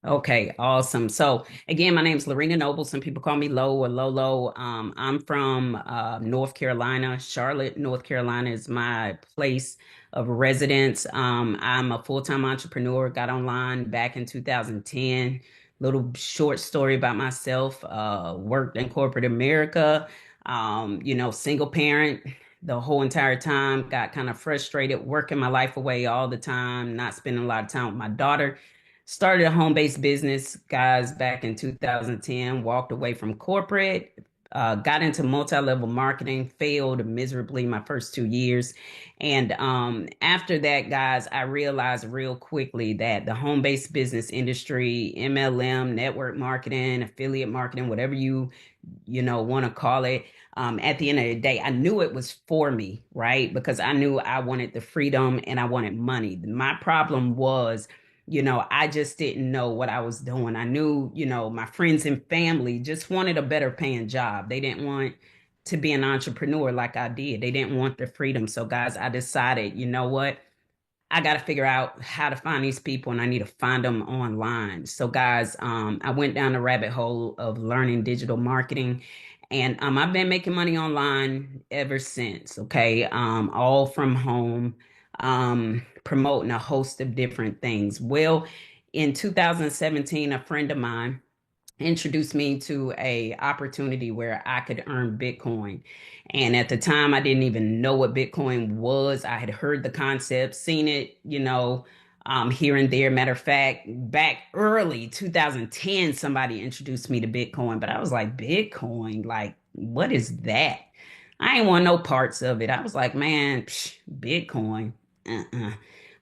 Okay, awesome. So again, my name is Lorena Noble. Some people call me Lo or Lolo. I'm from North Carolina. Charlotte, North Carolina is my place of residence. I'm a full-time entrepreneur. Got online back in 2010. Little short story about myself. Worked in corporate America. Single parent the whole entire time. Got kind of frustrated, working my life away all the time, not spending a lot of time with my daughter. Started a home-based business, guys, back in 2010, walked away from corporate, got into multi-level marketing, failed miserably my first 2 years. And after that, guys, I realized real quickly that the home-based business industry, MLM, network marketing, affiliate marketing, whatever you want to call it, at the end of the day, I knew it was for me, right? Because I knew I wanted the freedom and I wanted money. My problem was, I just didn't know what I was doing. I knew, my friends and family just wanted a better paying job. They didn't want to be an entrepreneur like I did. They didn't want the freedom. So, guys, I decided, you know what? I got to figure out how to find these people and I need to find them online. So, guys, I went down the rabbit hole of learning digital marketing and I've been making money online ever since. Okay. All from home, promoting a host of different things. Well, in 2017, a friend of mine introduced me to a opportunity where I could earn Bitcoin. And at the time, I didn't even know what Bitcoin was. I had heard the concept, seen it, here and there. Matter of fact, back early 2010, somebody introduced me to Bitcoin, but I was like, Bitcoin, like, what is that? I ain't want no parts of it. I was like, man, Bitcoin. Uh-uh.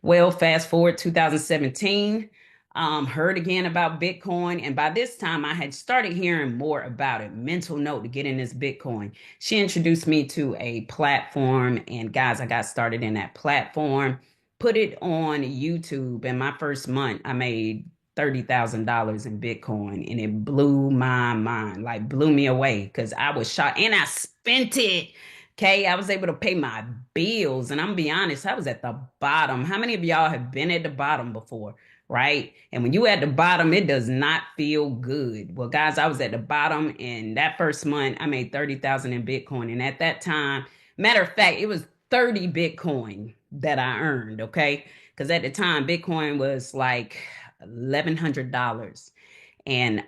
Well, fast forward 2017, heard again about Bitcoin. And by this time, I had started hearing more about it. Mental note to get in this Bitcoin. She introduced me to a platform. And guys, I got started in that platform, put it on YouTube. And my first month, I made $30,000 in Bitcoin. And it blew my mind, like blew me away because I was shocked. And I spent it. Okay, I was able to pay my bills. And I'm gonna be honest, I was at the bottom. How many of y'all have been at the bottom before? Right? And when you at the bottom, it does not feel good. Well, guys, I was at the bottom, and that first month I made 30,000 in Bitcoin. And at that time, matter of fact, it was 30 Bitcoin that I earned, okay? Because at the time, Bitcoin was like $1,100. And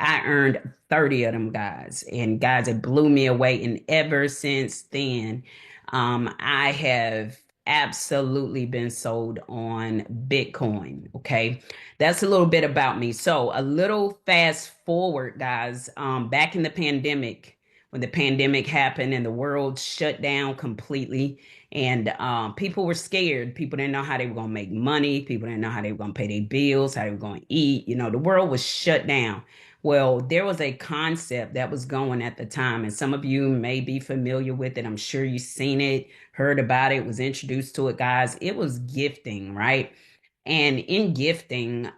I earned 30 of them, guys. And guys, it blew me away. And ever since then, I have absolutely been sold on Bitcoin. Okay. That's a little bit about me. So a little fast forward, guys. Back in the pandemic, when the pandemic happened and the world shut down completely, and people were scared. People didn't know how they were going to make money. People didn't know how they were going to pay their bills, how they were going to eat. The world was shut down. Well, there was a concept that was going at the time, and some of you may be familiar with it. I'm sure you've seen it, heard about it, was introduced to it, guys. It was gifting, right? And in gifting,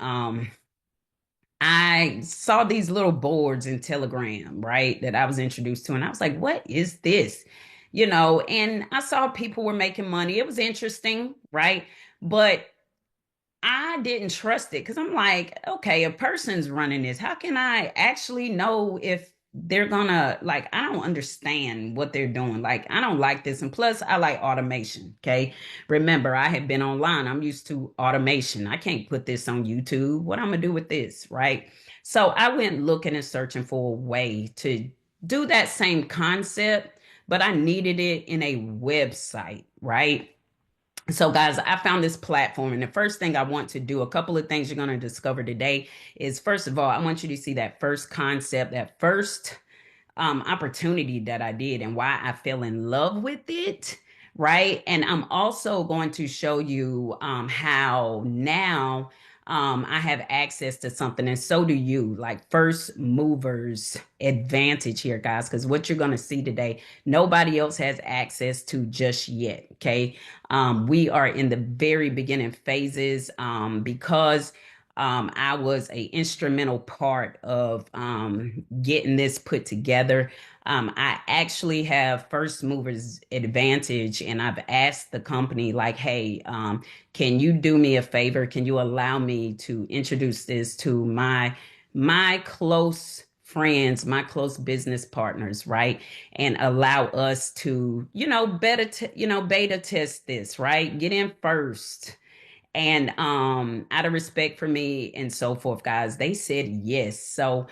I saw these little boards in Telegram, right, that I was introduced to, and I was like, what is this? And I saw people were making money. It was interesting, right? But I didn't trust it because I'm like, okay, a person's running this. How can I actually know if they're gonna, like, I don't understand what they're doing. Like, I don't like this. And plus, I like automation. Okay. Remember, I had been online. I'm used to automation. I can't put this on YouTube. What I'm gonna do with this, right? So I went looking and searching for a way to do that same concept, but I needed it in a website, right? So, guys, I found this platform, and the first thing I want to do, a couple of things you're going to discover today is, first of all, I want you to see that first concept, that first opportunity that I did, and why I fell in love with it, right? And I'm also going to show you how now I have access to something, and so do you, like first movers advantage here, guys, because what you're going to see today, nobody else has access to just yet. Okay. We are in the very beginning phases because I was a instrumental part of getting this put together. I actually have first movers advantage, and I've asked the company, like, hey, can you do me a favor? Can you allow me to introduce this to my close friends, my close business partners, right? And allow us to, beta test this, right? Get in first. And out of respect for me and so forth, guys, they said yes. So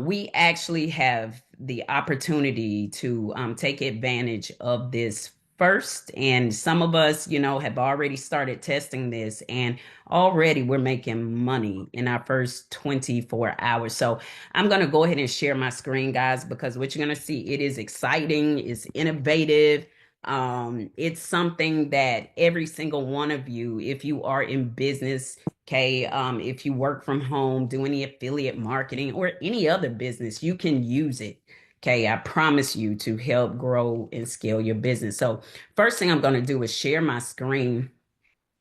we actually have the opportunity to take advantage of this first. And some of us, have already started testing this, and already we're making money in our first 24 hours. So I'm going to go ahead and share my screen, guys, because what you're going to see, it is exciting, it's innovative. It's something that every single one of you, if you are in business, okay, if you work from home, do any affiliate marketing or any other business, you can use it. Okay, I promise you, to help grow and scale your business. So first thing I'm going to do is share my screen,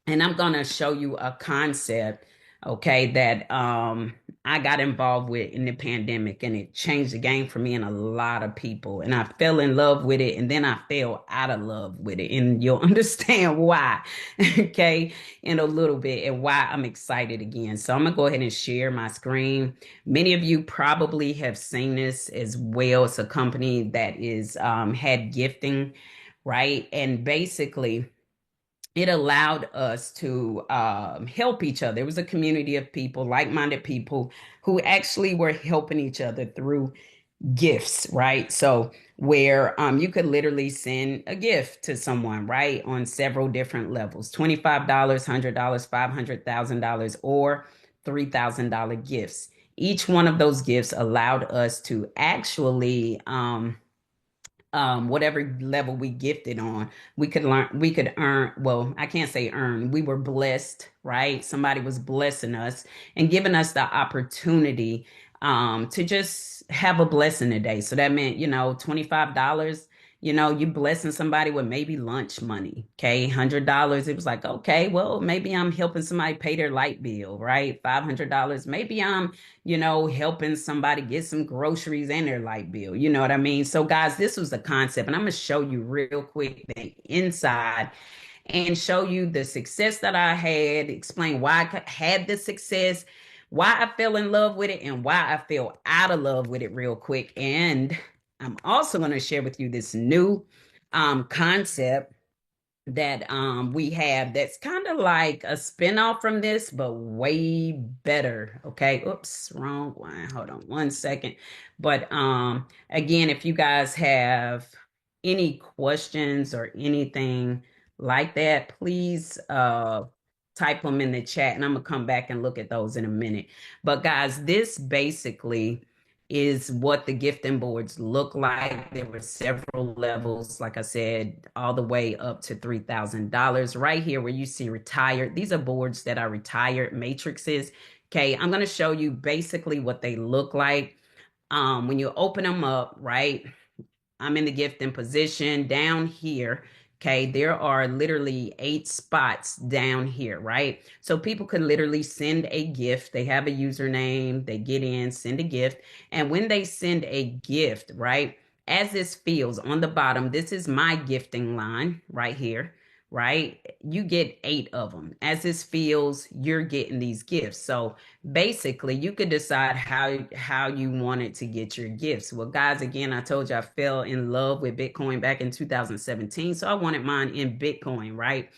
and I'm going to show you a concept, okay, that I got involved with in the pandemic, and it changed the game for me and a lot of people. And I fell in love with it, and then I fell out of love with it, and you'll understand why, okay, in a little bit, and why I'm excited again. So I'm going to go ahead and share my screen. Many of you probably have seen this as well. It's a company that is had gifting, right? And basically it allowed us to help each other. It was a community of people, like-minded people, who actually were helping each other through gifts, right? So where you could literally send a gift to someone, right, on several different levels: $25, $100, $500,000, or $3,000 gifts. Each one of those gifts allowed us to actually whatever level we gifted on, we could earn. Well, I can't say earn, we were blessed, right? Somebody was blessing us and giving us the opportunity to just have a blessing today. So that meant, $25, you blessing somebody with maybe lunch money. Okay, $100, it was like, okay, well, maybe I'm helping somebody pay their light bill, right? $500, maybe I'm, helping somebody get some groceries and their light bill. You know what I mean? So, guys, this was the concept, and I'm going to show you real quick the inside and show you the success that I had, explain why I had the success, why I fell in love with it, and why I fell out of love with it real quick. And I'm also going to share with you this new concept that we have, that's kind of like a spinoff from this, but way better. Okay, oops, wrong one, hold on one second. But again, if you guys have any questions or anything like that, please type them in the chat, and I'm gonna come back and look at those in a minute. But guys, this basically is what the gifting boards look like. There were several levels, like I said, all the way up to $3,000. Right here where you see retired, these are boards that are retired matrices. Okay, I'm going to show you basically what they look like. When you open them up, right? I'm in the gifting position down here. Okay, there are literally 8 spots down here, right? So people could literally send a gift. They have a username, they get in, send a gift. And when they send a gift, right, as this feels on the bottom, this is my gifting line right here, right? You get 8 of them. As this feels, you're getting these gifts. So basically, you could decide how you wanted to get your gifts. Well, guys, again, I told you I fell in love with Bitcoin back in 2017, so I wanted mine in Bitcoin, right?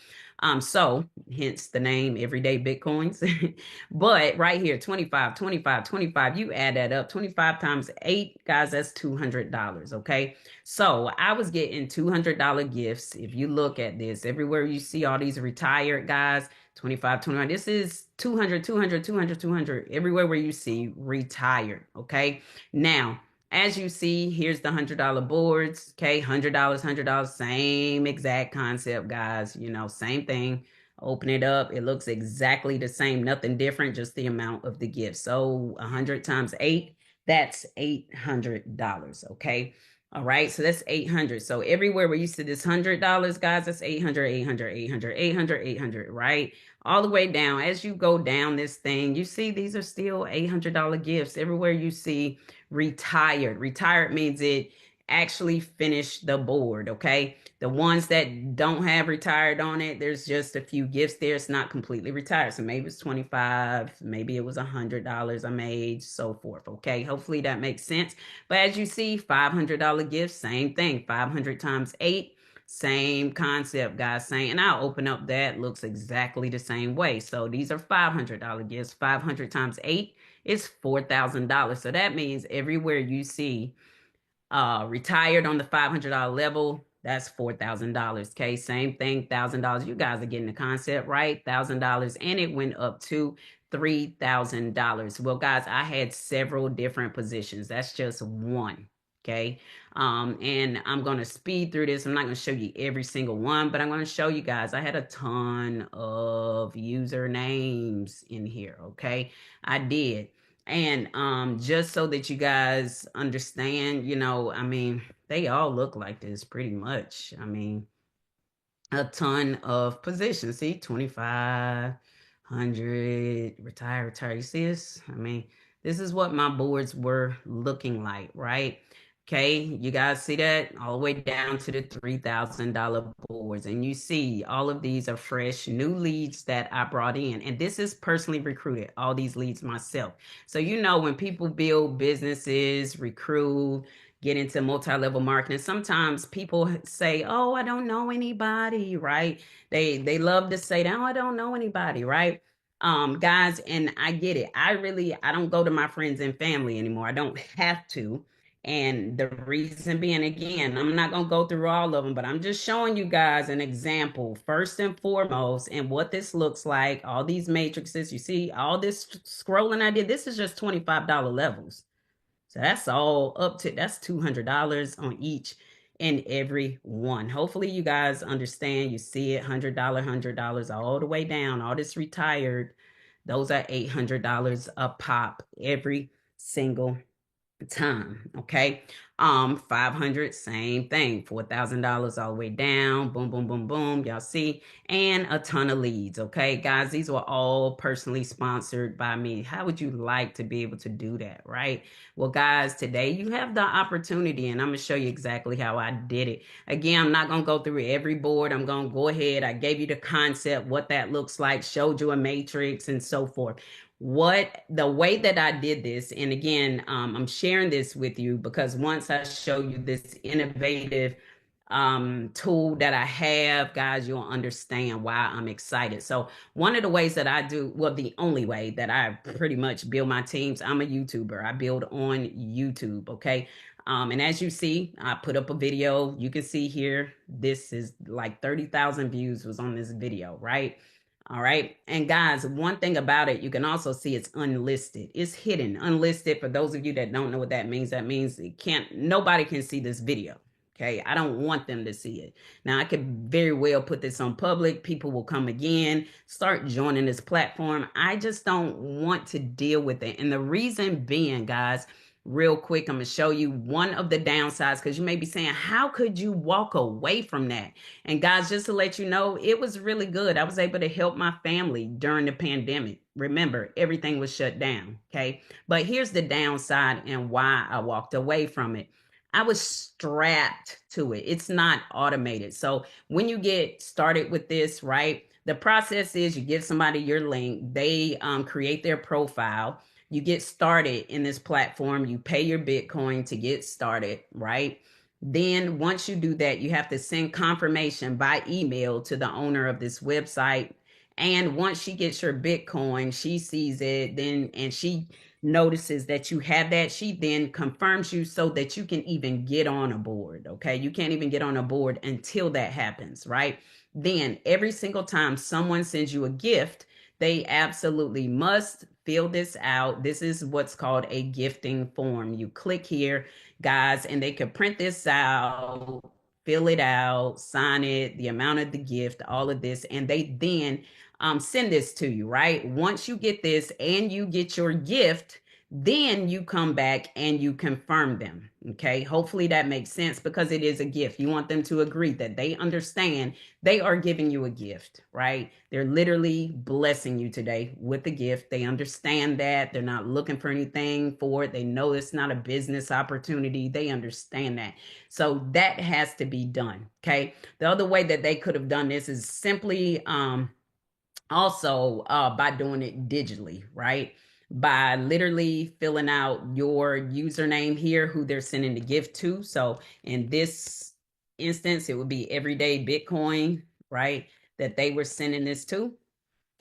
So hence the name Everyday Bitcoins. But right here, 25, 25, 25, you add that up, 25 times 8, guys, that's $200. Okay, so I was getting $200 gifts. If you look at this, everywhere you see all these retired guys, 25, 21. This is 200, 200, 200, 200. Everywhere where you see retired. Okay. Now, as you see, here's the $100 boards. Okay. $100, $100, same exact concept, guys. Same thing. Open it up. It looks exactly the same. Nothing different, just the amount of the gift. So 100 times 8, that's $800. Okay. All right, so that's 800. So everywhere we're used to this $100, guys, that's 800, 800, 800, 800, 800, right? All the way down. As you go down this thing, you see these are still $800 gifts. Everywhere you see retired. Retired means it actually finished the board, okay? The ones that don't have retired on it, there's just a few gifts there. It's not completely retired. So maybe it's 25, maybe it was $100 I made, so forth, okay? Hopefully that makes sense. But as you see, $500 gifts, same thing. 500 times 8, same concept, guys. Same. And I'll open up that. Looks exactly the same way. So these are $500 gifts. 500 times 8 is $4,000. So that means everywhere you see retired on the $500 level, that's $4,000. Okay, same thing, $1,000. You guys are getting the concept, right? $1,000, and it went up to $3,000. Well, guys, I had several different positions. That's just one. Okay, and I'm gonna speed through this. I'm not gonna show you every single one, but I'm gonna show you guys. I had a ton of usernames in here. Okay, I did. And just so that you guys understand, I mean, they all look like this pretty much. I mean, a ton of positions. See, 2,500, retire. You see this? I mean, this is what my boards were looking like, right? Okay, you guys see that all the way down to the $3,000 boards. And you see all of these are fresh new leads that I brought in. And this is personally recruited, all these leads myself. So, when people build businesses, recruit, get into multi-level marketing, sometimes people say, oh, I don't know anybody, right? They love to say, oh, I don't know anybody, right? Guys, and I get it. I don't go to my friends and family anymore. I don't have to. And the reason being, again, I'm not going to go through all of them, but I'm just showing you guys an example first and foremost, and what this looks like. All these matrices, you see all this scrolling I did. This is just $25 levels. So that's all up to, that's $200 on each and every one. Hopefully you guys understand. You see it, $100, all the way down. All this retired, those are $800 a pop every single time. Okay. 500, same thing. $4,000 all the way down. Boom, boom, boom, boom. Y'all see? And a ton of leads. Okay, guys, these were all personally sponsored by me. How would you like to be able to do that? Right. Well, guys, today you have the opportunity, and I'm going to show you exactly how I did it. Again, I'm not going to go through every board. I'm going to go ahead. I gave you the concept, what that looks like, showed you a matrix and so forth. The way that I did this, and again, I'm sharing this with you because once I show you this innovative tool that I have, guys, you'll understand why I'm excited. So one of the ways that I do, well, the only way that I pretty much build my teams, I'm a YouTuber. I build on YouTube, okay? And as you see, I put up a video. You can see here, this is like 30,000 views was on this video, right? All right. And guys, one thing about it, you can also see it's unlisted. It's hidden, unlisted. For those of you that don't know what that means nobody can see this video. Okay. I don't want them to see it. Now, I could very well put this on public. People will come again, start joining this platform. I just don't want to deal with it. And the reason being, guys, real quick, I'm going to show you one of the downsides, because you may be saying, how could you walk away from that? And guys, just to let you know, it was really good. I was able to help my family during the pandemic. Remember, everything was shut down. Okay. But here's the downside and why I walked away from it. I was strapped to it. It's not automated. So when you get started with this, right, the process is you give somebody your link, they create their profile. You get started in this platform, you pay your Bitcoin to get started, right? Then once you do that, you have to send confirmation by email to the owner of this website. And once she gets your Bitcoin, she sees it, and she notices that you have that, she then confirms you so that you can even get on a board. Okay. You can't even get on a board until that happens, right? Then every single time someone sends you a gift, they absolutely must fill this out. This is what's called a gifting form. You click here, guys, and they could print this out, fill it out, sign it, the amount of the gift, all of this, and they then send this to you, right? Once you get this and you get your gift, Then you come back and you confirm them. Okay. Hopefully that makes sense because it is a gift. You want them to agree that they understand they are giving you a gift, right? They're literally blessing you today with a gift. They understand that. They're not looking for anything for it. They know it's not a business opportunity. They understand that. So that has to be done. Okay. The other way that they could have done this is simply also by doing it digitally, right? By literally filling out your username here, who they're sending the gift to. So in this instance, it would be Everyday Bitcoin, right? That they were sending this to.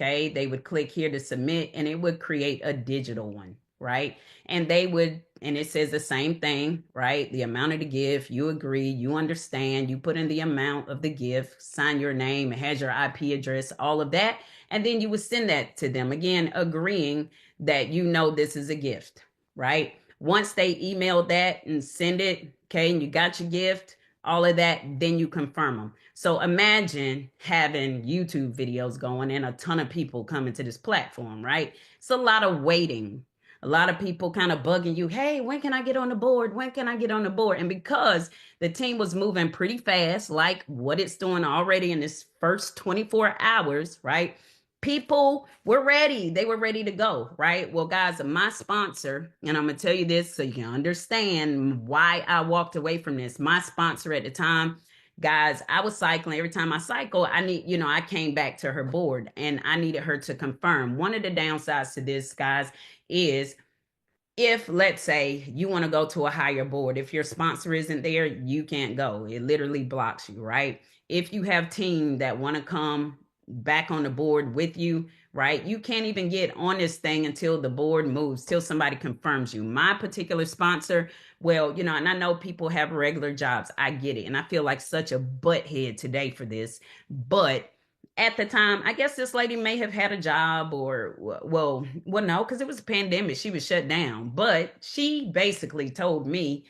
Okay, they would click here to submit and it would create a digital one, right? And they would, and it says the same thing, right? The amount of the gift, you agree, you understand, you put in the amount of the gift, sign your name, it has your IP address, all of that. And then you would send that to them again, agreeing that you know this is a gift, right? Once they email that and send it, okay, and you got your gift, all of that, then you confirm them. So imagine having YouTube videos going and a ton of people coming to this platform, right? It's a lot of waiting. A lot of people kind of bugging you, hey, when can I get on the board? When can I get on the board? And because the team was moving pretty fast, like what it's doing already in this first 24 hours, right? People were ready. They were ready to go, right? Well, guys, my sponsor, and I'm going to tell you this so you can understand why I walked away from this. My sponsor at the time, guys, I was cycling. Every time I cycle, I came back to her board and I needed her to confirm. One of the downsides to this, guys, is if let's say you want to go to a higher board, if your sponsor isn't there, you can't go. It literally blocks you, right? If you have team that want to come back on the board with you, right? You can't even get on this thing until the board moves, till somebody confirms you. My particular sponsor, well, and I know people have regular jobs. I get it. And I feel like such a butthead today for this, but at the time, I guess this lady may have had a job or, well, no, because it was a pandemic. She was shut down. But she basically told me,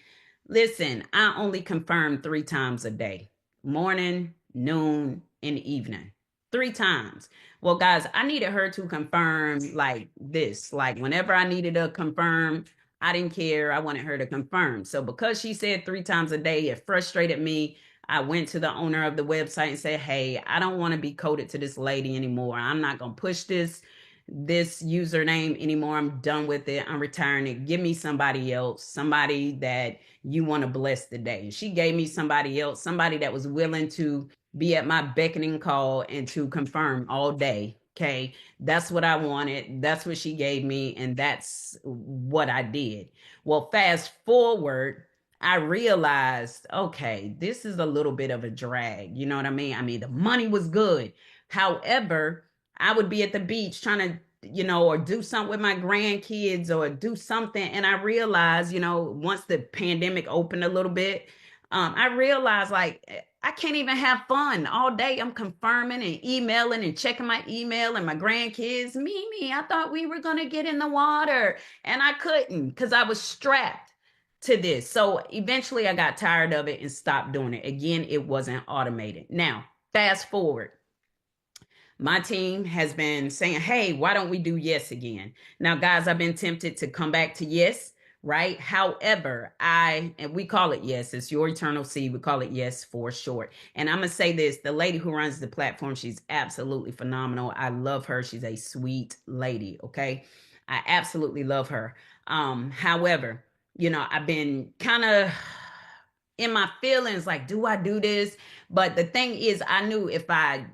listen, I only confirm 3 times a day: morning, noon, and evening. 3 times. Well, guys, I needed her to confirm like this. Like whenever I needed to confirm, I didn't care. I wanted her to confirm. So because she said 3 times a day, it frustrated me. I went to the owner of the website and said, hey, I don't want to be coded to this lady anymore. I'm not going to push this username anymore. I'm done with it. I'm retiring it. Give me somebody else, somebody that you want to bless the day. And she gave me somebody else, somebody that was willing to be at my beckoning call and to confirm all day. Okay. That's what I wanted. That's what she gave me. And that's what I did. Well, fast forward, I realized, okay, this is a little bit of a drag. You know what I mean? I mean, the money was good. However, I would be at the beach trying to, or do something with my grandkids or do something. And I realized, once the pandemic opened a little bit, I realized like I can't even have fun all day. I'm confirming and emailing and checking my email and my grandkids. Mimi, I thought we were going to get in the water and I couldn't because I was strapped to this. So eventually I got tired of it and stopped doing it. Again, it wasn't automated. Now, fast forward. My team has been saying, hey, why don't we do yes again? Now, guys, I've been tempted to come back to yes, right? However, and we call it yes. It's your eternal seed. We call it yes for short. And I'm going to say this, the lady who runs the platform, she's absolutely phenomenal. I love her. She's a sweet lady. Okay. I absolutely love her. However, I've been kind of in my feelings like, do I do this? But the thing is, I knew if I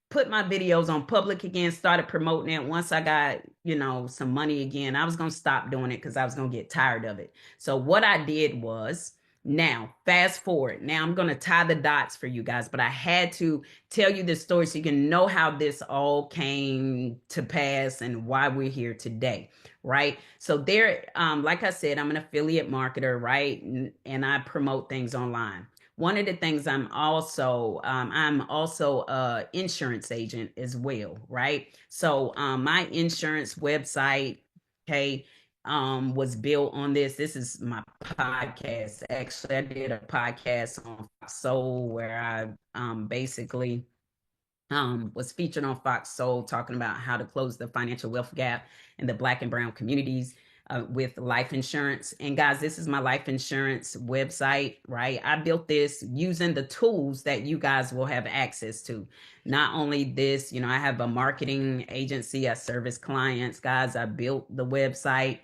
put my videos on public again, started promoting it. Once I got, some money again, I was going to stop doing it because I was going to get tired of it. So what I did was, now fast forward. Now I'm going to tie the dots for you guys, but I had to tell you this story so you can know how this all came to pass and why we're here today. Right. So there, like I said, I'm an affiliate marketer, right? And I promote things online. One of the things I'm also a insurance agent as well, right? So my insurance website, okay, was built on this. This is my podcast. Actually, I did a podcast on Fox Soul where I basically was featured on Fox Soul talking about how to close the financial wealth gap in the Black and brown communities. with life insurance. And guys, this is my life insurance website, right? I built this using the tools that you guys will have access to. Not only this, I have a marketing agency. I service clients, guys. I built the website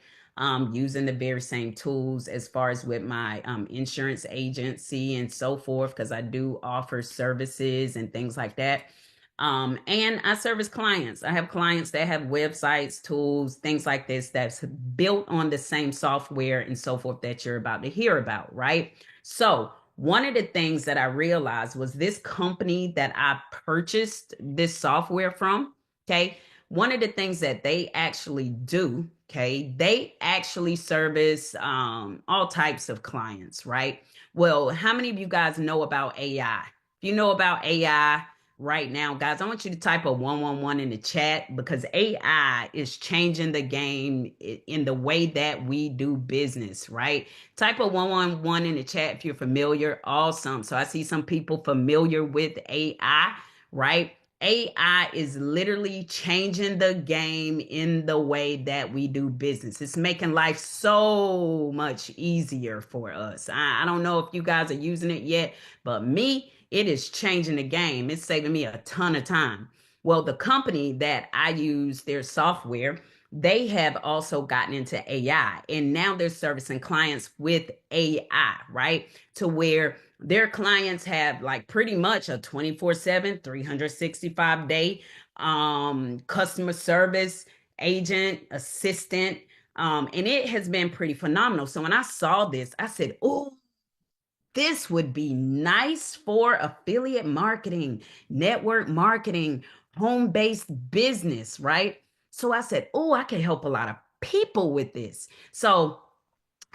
using the very same tools as far as with my insurance agency and so forth, because I do offer services and things like that. And I service clients. I have clients that have websites, tools, things like this that's built on the same software and so forth that you're about to hear about, right? So, one of the things that I realized was this company that I purchased this software from, okay? One of the things that they actually do, okay, they actually service all types of clients, right? Well, how many of you guys know about AI? If you know about AI, right now, guys, I want you to type a 111 in the chat, because AI is changing the game in the way that we do business, right? Type a 111 in the chat if you're familiar. Awesome. So I see some people familiar with AI, right? AI is literally changing the game in the way that we do business. It's making life so much easier for us. I don't know if you guys are using it yet, but me, it is changing the game. It's saving me a ton of time. Well, the company that I use, their software, they have also gotten into AI, and now they're servicing clients with AI, right? To where their clients have like pretty much a 24/7, 365-day customer service agent, assistant. And it has been pretty phenomenal. So when I saw this, I said, oh, this would be nice for affiliate marketing, network marketing, home based business, right? So I said, oh, I can help a lot of people with this. So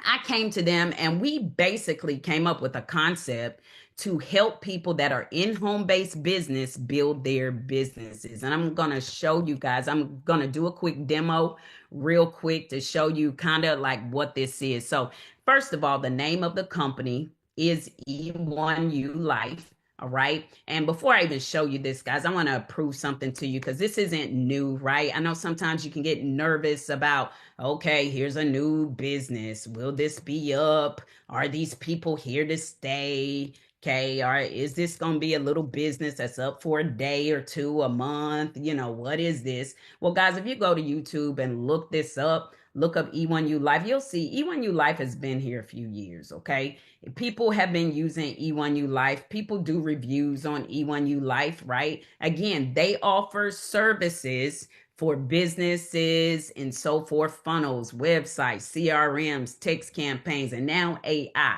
I came to them and we basically came up with a concept to help people that are in home based business build their businesses. And I'm going to show you guys, I'm going to do a quick demo real quick to show you kind of like what this is. So, first of all, the name of the company is E1U Life. All right. And before I even show you this, guys, I want to prove something to you because this isn't new, right? I know sometimes you can get nervous about, okay, here's a new business. Will this be up? Are these people here to stay? Okay, or is this going to be a little business that's up for a day or two, a month? What is this? Well, guys, if you go to YouTube and look this up, look up E1U Life, you'll see E1U Life has been here a few years, okay? People have been using E1U Life. People do reviews on E1U Life, right? Again, they offer services for businesses and so forth, funnels, websites, CRMs, text campaigns, and now AI.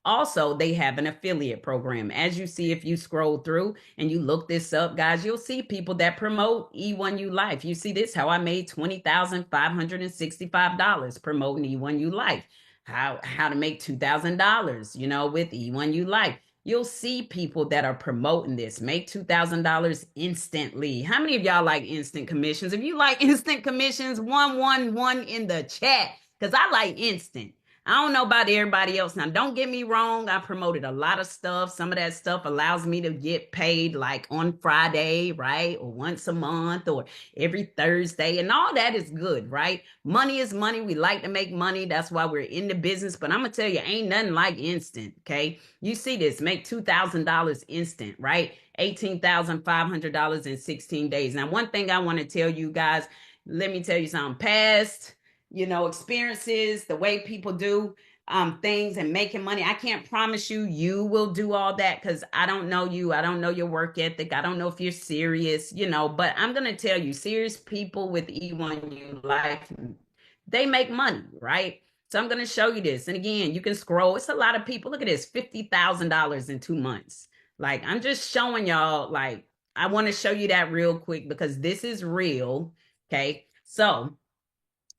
Also, they have an affiliate program. As you see, if you scroll through and you look this up, guys, you'll see people that promote E1U Life. You see this, how I made $20,565 promoting E1U Life. How to make $2,000, with E1U Life. You'll see people that are promoting this make $2,000 instantly. How many of y'all like instant commissions? If you like instant commissions, 111 in the chat, because I like instant. I don't know about everybody else. Now, don't get me wrong. I promoted a lot of stuff. Some of that stuff allows me to get paid like on Friday, right? Or once a month or every Thursday. And all that is good, right? Money is money. We like to make money. That's why we're in the business. But I'm going to tell you, ain't nothing like instant, okay? You see this, make $2,000 instant, right? $18,500 in 16 days. Now, one thing I want to tell you guys, let me tell you something. Past experiences, the way people do things and making money. I can't promise you will do all that because I don't know you. I don't know your work ethic. I don't know if you're serious, but I'm going to tell you, serious people with E1U Life, they make money, right? So I'm going to show you this. And again, you can scroll. It's a lot of people. Look at this, $50,000 in 2 months. Like, I'm just showing y'all, like, I want to show you that real quick because this is real. Okay. So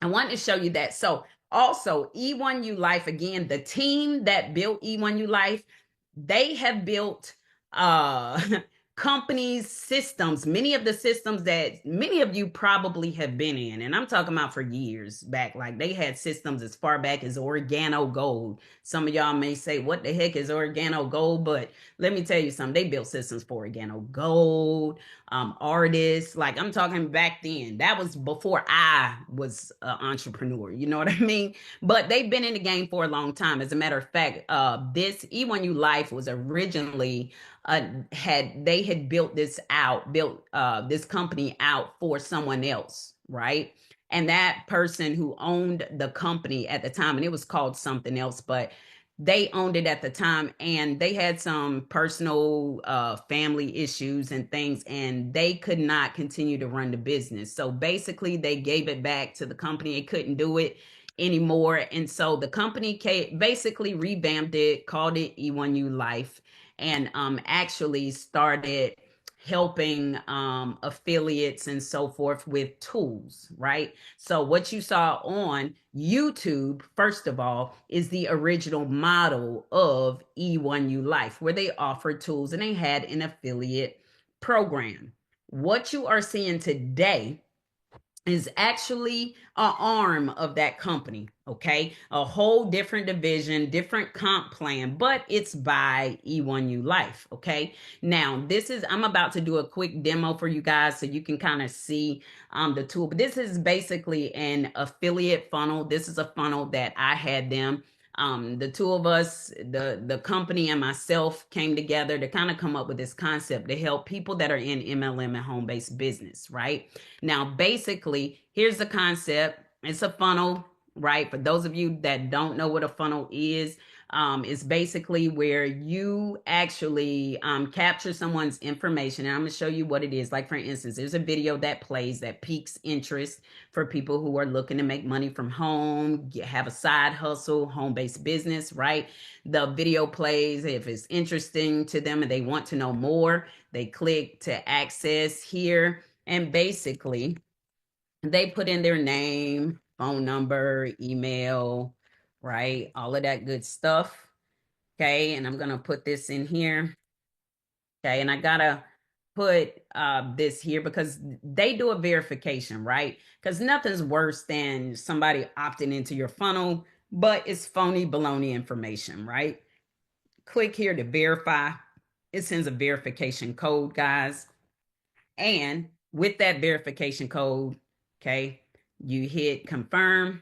I want to show you that. So also E1U Life, again, the team that built E1U Life, they have built companies, systems, many of the systems that many of you probably have been in, and I'm talking about for years back. Like they had systems as far back as Organo Gold. Some of y'all may say, what the heck is Organo Gold? But let me tell you something. They built systems for Organo Gold, artists. Like I'm talking back then. That was before I was an entrepreneur. You know what I mean? But they've been in the game for a long time. As a matter of fact, this E1U Life was originally had built this company out for someone else, right? And that person who owned the company at the time, and it was called something else, but they owned it at the time, and they had some personal family issues and things, and they could not continue to run the business. So basically they gave it back to the company. It couldn't do it anymore, and so the company basically revamped it, called it E1U Life, and actually started helping affiliates and so forth with tools, right? So what you saw on YouTube, first of all, is the original model of E1U Life, where they offered tools and they had an affiliate program. What you are seeing today is actually an arm of that company, okay? A whole different division, different comp plan, but it's by E1U Life, okay? Now, I'm about to do a quick demo for you guys so you can kind of see the tool, but this is basically an affiliate funnel. This is a funnel that I had them. The two of us, the company and myself, came together to kind of come up with this concept to help people that are in MLM and home-based business, right? Now, basically, here's the concept. It's a funnel, right? For those of you that don't know what a funnel is, it's basically where you actually capture someone's information. And I'm going to show you what it is. Like, for instance, there's a video that plays that piques interest for people who are looking to make money from home, have a side hustle, home-based business, right? The video plays. If it's interesting to them and they want to know more, they click to access here. And basically, they put in their name, phone number, email, right? All of that good stuff. Okay. And I'm going to put this in here. Okay. And I got to put this here because they do a verification, right? Because nothing's worse than somebody opting into your funnel, but it's phony baloney information, right? Click here to verify. It sends a verification code, guys. And with that verification code, okay, you hit confirm,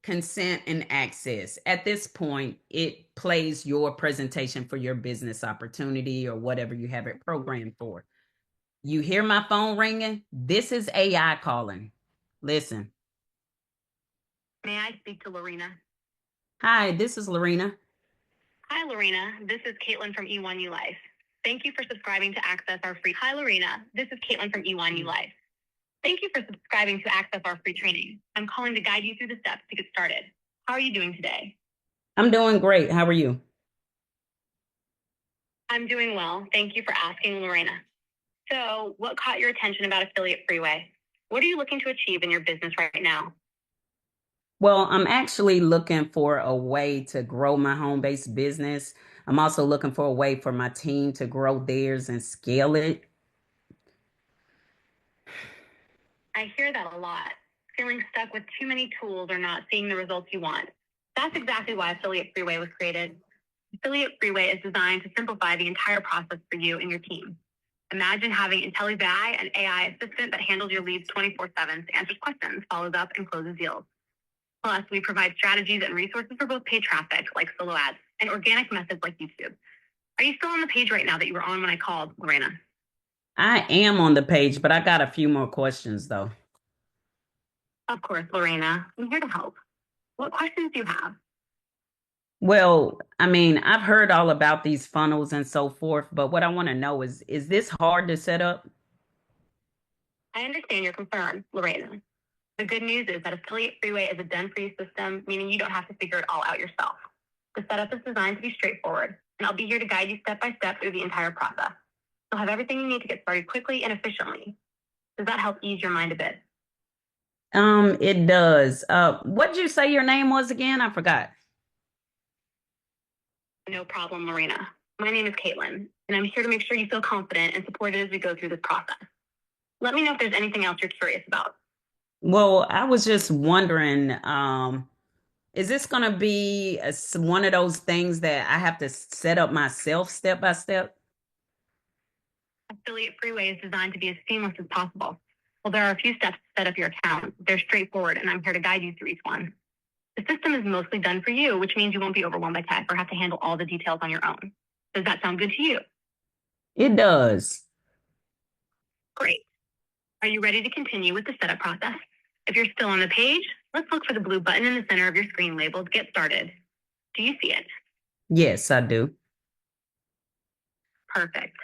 consent, and access. At this point, it plays your presentation for your business opportunity or whatever you have it programmed for. You hear my phone ringing? This is AI calling. Listen. May I speak to Lorena? Hi, this is Lorena. Hi, Lorena. This is Caitlin from E1U Life. Thank you for subscribing to access our free. Hi, Lorena. This is Caitlin from E1U Life. Thank you for subscribing to access our free training. I'm calling to guide you through the steps to get started. How are you doing today? I'm doing great. How are you? I'm doing well. Thank you for asking, Lorena. So, what caught your attention about Affiliate Freeway? What are you looking to achieve in your business right now? Well, I'm actually looking for a way to grow my home-based business. I'm also looking for a way for my team to grow theirs and scale it. I hear that a lot. Feeling stuck with too many tools or not seeing the results you want. That's exactly why Affiliate Freeway was created. Affiliate Freeway is designed to simplify the entire process for you and your team. Imagine having IntelliBI, an AI assistant that handles your leads 24/7, answers questions, follows up, and closes deals. Plus, we provide strategies and resources for both paid traffic, like solo ads, and organic methods like YouTube. Are you still on the page right now that you were on when I called, Lorena? I am on the page, but I got a few more questions though. Of course, Lorena. I'm here to help. What questions do you have? Well, I mean, I've heard all about these funnels and so forth, but what I want to know is this hard to set up? I understand your concern, Lorena. The good news is that Affiliate Freeway is a done-for-you system, meaning you don't have to figure it all out yourself. The setup is designed to be straightforward, and I'll be here to guide you step by step through the entire process. You'll have everything you need to get started quickly and efficiently. Does that help ease your mind a bit? It does. What did you say your name was again? I forgot. No problem, Lorena. My name is Caitlin, and I'm here to make sure you feel confident and supported as we go through this process. Let me know if there's anything else you're curious about. Well, I was just wondering, is this going to be one of those things that I have to set up myself step by step? Affiliate Freeway is designed to be as seamless as possible. Well, there are a few steps to set up your account. They're straightforward, and I'm here to guide you through each one. The system is mostly done for you, which means you won't be overwhelmed by tech or have to handle all the details on your own. Does that sound good to you? It does. Great. Are you ready to continue with the setup process? If you're still on the page, let's look for the blue button in the center of your screen labeled Get Started. Do you see it? Yes, I do. Perfect.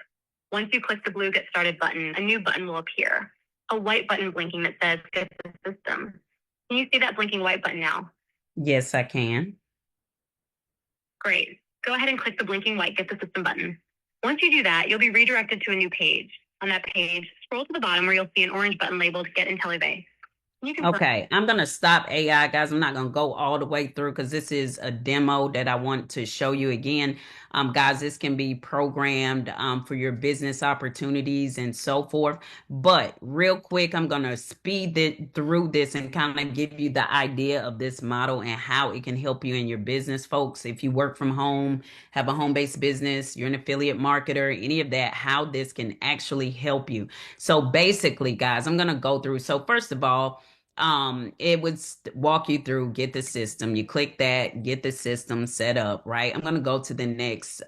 Once you click the blue Get Started button, a new button will appear. A white button blinking that says Get the System. Can you see that blinking white button now? Yes, I can. Great. Go ahead and click the blinking white Get the System button. Once you do that, you'll be redirected to a new page. On that page, scroll to the bottom where you'll see an orange button labeled Get IntelliBay. You can Okay, I'm going to stop AI, guys. I'm not going to go all the way through because this is a demo that I want to show you again. Guys, this can be programmed for your business opportunities and so forth. But real quick, I'm going to speed it through this and kind of give you the idea of this model and how it can help you in your business, folks. If you work from home, have a home-based business, you're an affiliate marketer, any of that, how this can actually help you. So basically, guys, I'm going to go through. So first of all, it would walk you through get the system. You click that, get the system set up, right? I'm going to go to the next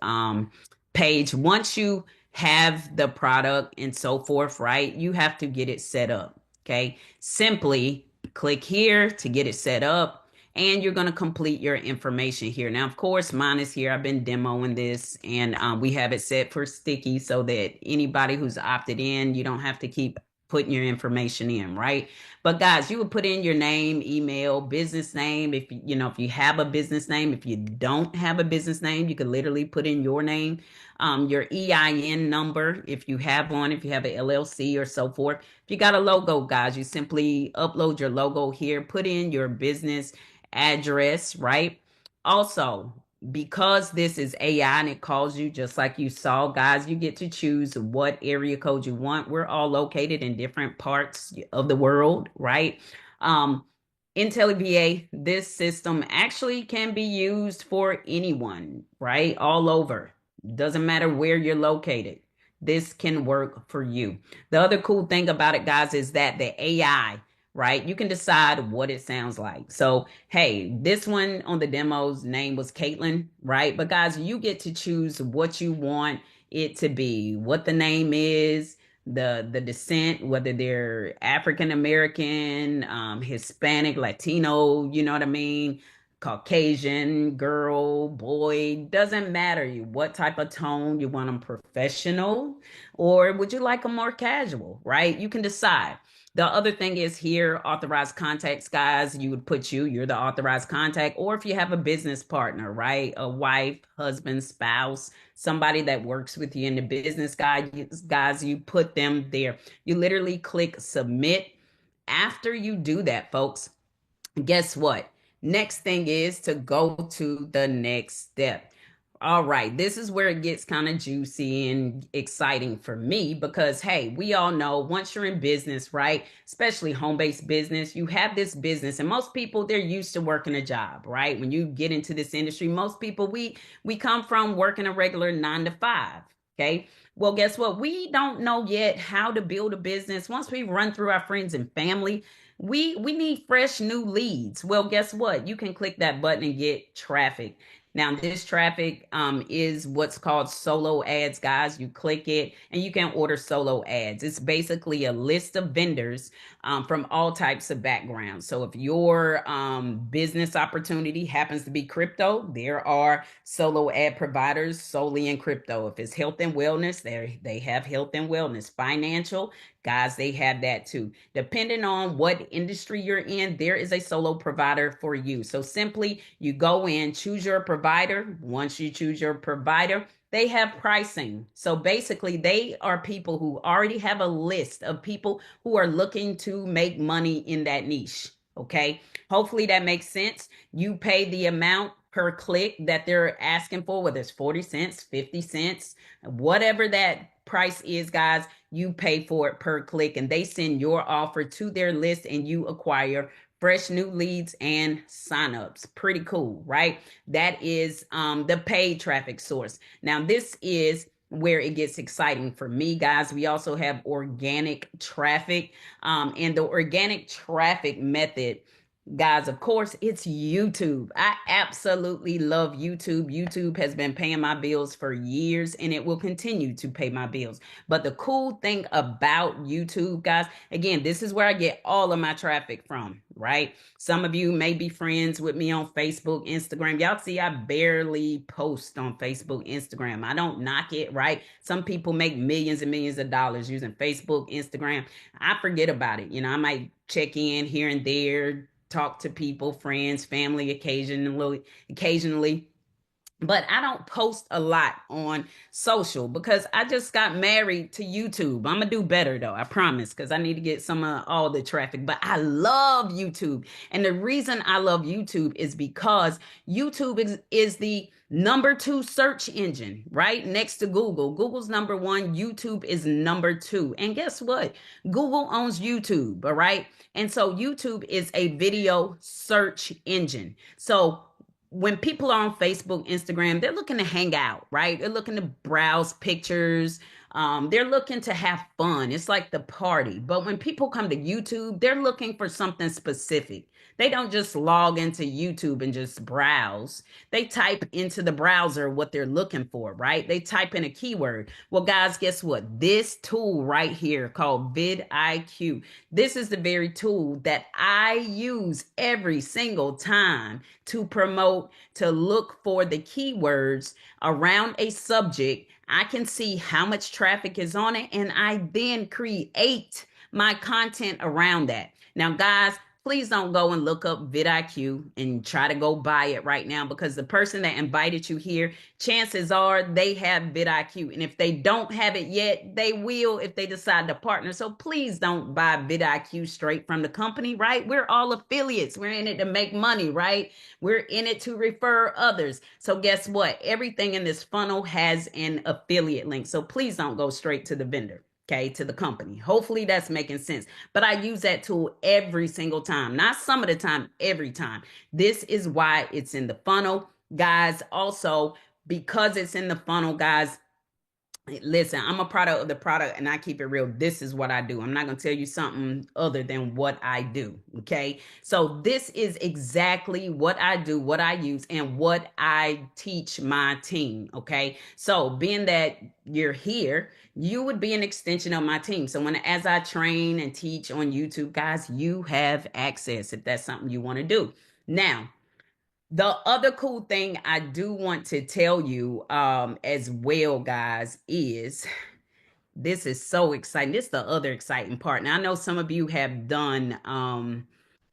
page. Once you have the product and so forth, right, you have to get it set up. Okay, simply click here to get it set up, and you're going to complete your information here. Now, of course, mine is here. I've been demoing this, and we have it set for sticky so that anybody who's opted in, you don't have to keep putting your information in, right? But guys, you would put in your name, email, business name. If if you have a business name, if you don't have a business name, you could literally put in your name, your EIN number, if you have one, if you have an LLC or so forth. If you got a logo, guys, you simply upload your logo here, put in your business address, right? Also, because this is AI and it calls you just like you saw, guys, you get to choose what area code you want. We're all located in different parts of the world, right? Um, IntelliVA, this system actually can be used for anyone, right? All over. Doesn't matter where you're located. This can work for you. The other cool thing about it, guys, is that the AI, right? You can decide what it sounds like. So, hey, this one on the demo's name was Caitlin, right? But guys, you get to choose what you want it to be, what the name is, the descent, whether they're African American, Hispanic, Latino, you know what I mean? Caucasian, girl, boy, doesn't matter you what type of tone you want them professional, or would you like them more casual, right? You can decide. The other thing is here, authorized contacts, guys. You would put you're the authorized contact, or if you have a business partner, right? A wife, husband, spouse, somebody that works with you in the business, guys, you put them there. You literally click submit. After you do that, folks, guess what? Next thing is to go to the next step. All right, this is where it gets kind of juicy and exciting for me because, hey, we all know once you're in business, right? Especially home based business, you have this business, and most people they're used to working a job, right? When you get into this industry, most people we come from working a regular 9 to 5. Okay. Well, guess what? We don't know yet how to build a business. Once we run through our friends and family, we need fresh new leads. Well, guess what? You can click that button and get traffic. Now, this traffic is what's called solo ads, guys. You click it and you can order solo ads. It's basically a list of vendors from all types of backgrounds. So if your business opportunity happens to be crypto, there are solo ad providers solely in crypto. If it's health and wellness, they have health and wellness. Financial, guys, they have that too. Depending on what industry you're in, there is a solo provider for you. So simply you go in, choose your provider. Once you choose your provider, they have pricing. So basically, they are people who already have a list of people who are looking to make money in that niche. Okay. Hopefully that makes sense. You pay the amount per click that they're asking for, whether it's 40 cents, 50 cents, whatever that price is, guys, you pay for it per click, and they send your offer to their list and you acquire fresh new leads and signups. Pretty cool, right? That is the paid traffic source. Now, this is where it gets exciting for me, guys. We also have organic traffic, and the organic traffic method, guys, of course, it's YouTube. I absolutely love YouTube. YouTube has been paying my bills for years and it will continue to pay my bills. But the cool thing about YouTube, guys, again, this is where I get all of my traffic from, right? Some of you may be friends with me on Facebook, Instagram. Y'all see, I barely post on Facebook, Instagram. I don't knock it, right? Some people make millions and millions of dollars using Facebook, Instagram. I forget about it. I might check in here and there, talk to people, friends, family occasionally, but I don't post a lot on social because I just got married to YouTube. I'm gonna do better though, I promise, because I need to get some of all the traffic. But I love YouTube. And the reason I love YouTube is because YouTube is the number 2 search engine, right? Next to Google. Google's number 1, YouTube is number 2. And guess what? Google owns YouTube, all right? And so YouTube is a video search engine. So when people are on Facebook, Instagram, they're looking to hang out, right? They're looking to browse pictures. They're looking to have fun. It's like the party. But when people come to YouTube, they're looking for something specific. They don't just log into YouTube and just browse. They type into the browser what they're looking for, right? They type in a keyword. Well, guys, guess what? This tool right here called vidIQ, this is the very tool that I use every single time to promote, to look for the keywords around a subject. I can see how much traffic is on it, and I then create my content around that. Now, guys, please don't go and look up vidIQ and try to go buy it right now, because the person that invited you here, chances are they have vidIQ. And if they don't have it yet, they will if they decide to partner. So please don't buy vidIQ straight from the company, right? We're all affiliates. We're in it to make money, right? We're in it to refer others. So guess what? Everything in this funnel has an affiliate link. So please don't go straight to the vendor. Okay, to the company. Hopefully that's making sense. But I use that tool every single time, not some of the time, every time. This is why it's in the funnel, guys. Also, because it's in the funnel, guys, listen, I'm a product of the product and I keep it real. This is what I do. I'm not going to tell you something other than what I do. Okay. So this is exactly what I do, what I use, and what I teach my team. Okay. So being that you're here, you would be an extension of my team. So as I train and teach on YouTube, guys, you have access if that's something you want to do. Now, the other cool thing I do want to tell you as well, guys, is this is so exciting. This is the other exciting part. Now, I know some of you have done,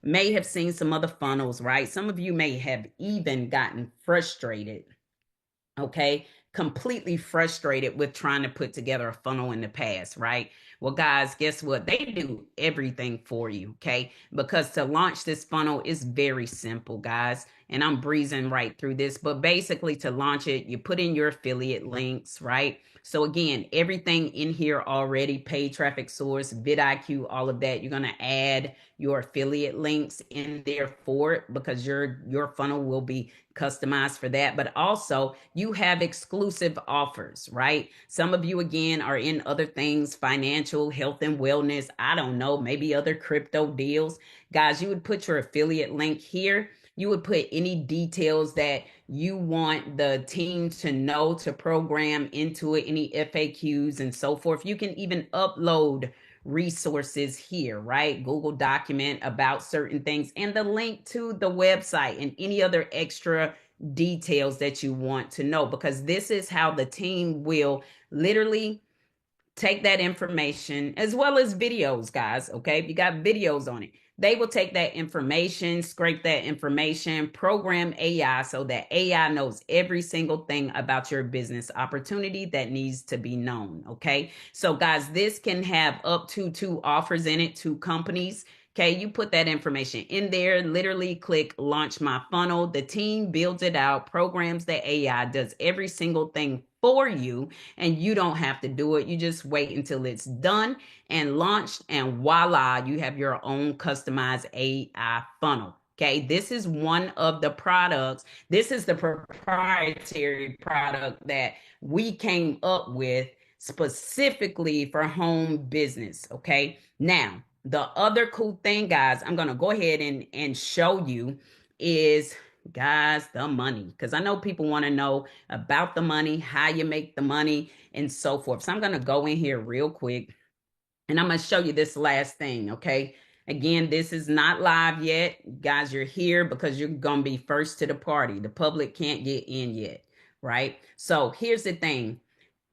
may have seen some other funnels, right? Some of you may have even gotten frustrated, okay? Completely frustrated with trying to put together a funnel in the past, right? Well, guys, guess what? They do everything for you, okay? Because to launch this funnel is very simple, guys. And I'm breezing right through this. But basically, to launch it, you put in your affiliate links, right? So again, everything in here already, paid traffic source, vidIQ, all of that. You're going to add your affiliate links in there for it because your funnel will be customized for that. But also you have exclusive offers, right? Some of you again are in other things, financial, health and wellness. I don't know, maybe other crypto deals. Guys, you would put your affiliate link here. You would put any details that you want the team to know to program into it, any FAQs and so forth. You can even upload resources here, right? Google document about certain things and the link to the website and any other extra details that you want to know, because this is how the team will literally take that information, as well as videos, guys. Okay, if you got videos on it, they will take that information, scrape that information, program AI so that AI knows every single thing about your business opportunity that needs to be known. Okay, so guys, this can have up to 2 offers in it, 2 companies Okay, you put that information in there, literally click launch my funnel. The team builds it out, programs the AI, does every single thing for you, and you don't have to do it. You just wait until it's done and launched, and voila, you have your own customized AI funnel. Okay, this is one of the products. This is the proprietary product that we came up with specifically for home business. Okay, now the other cool thing, guys, I'm going to go ahead and show you is, guys, the money. Because I know people want to know about the money, how you make the money, and so forth. So I'm going to go in here real quick and I'm going to show you this last thing. Okay. Again, this is not live yet. Guys, you're here because you're going to be first to the party. The public can't get in yet. Right. So here's the thing.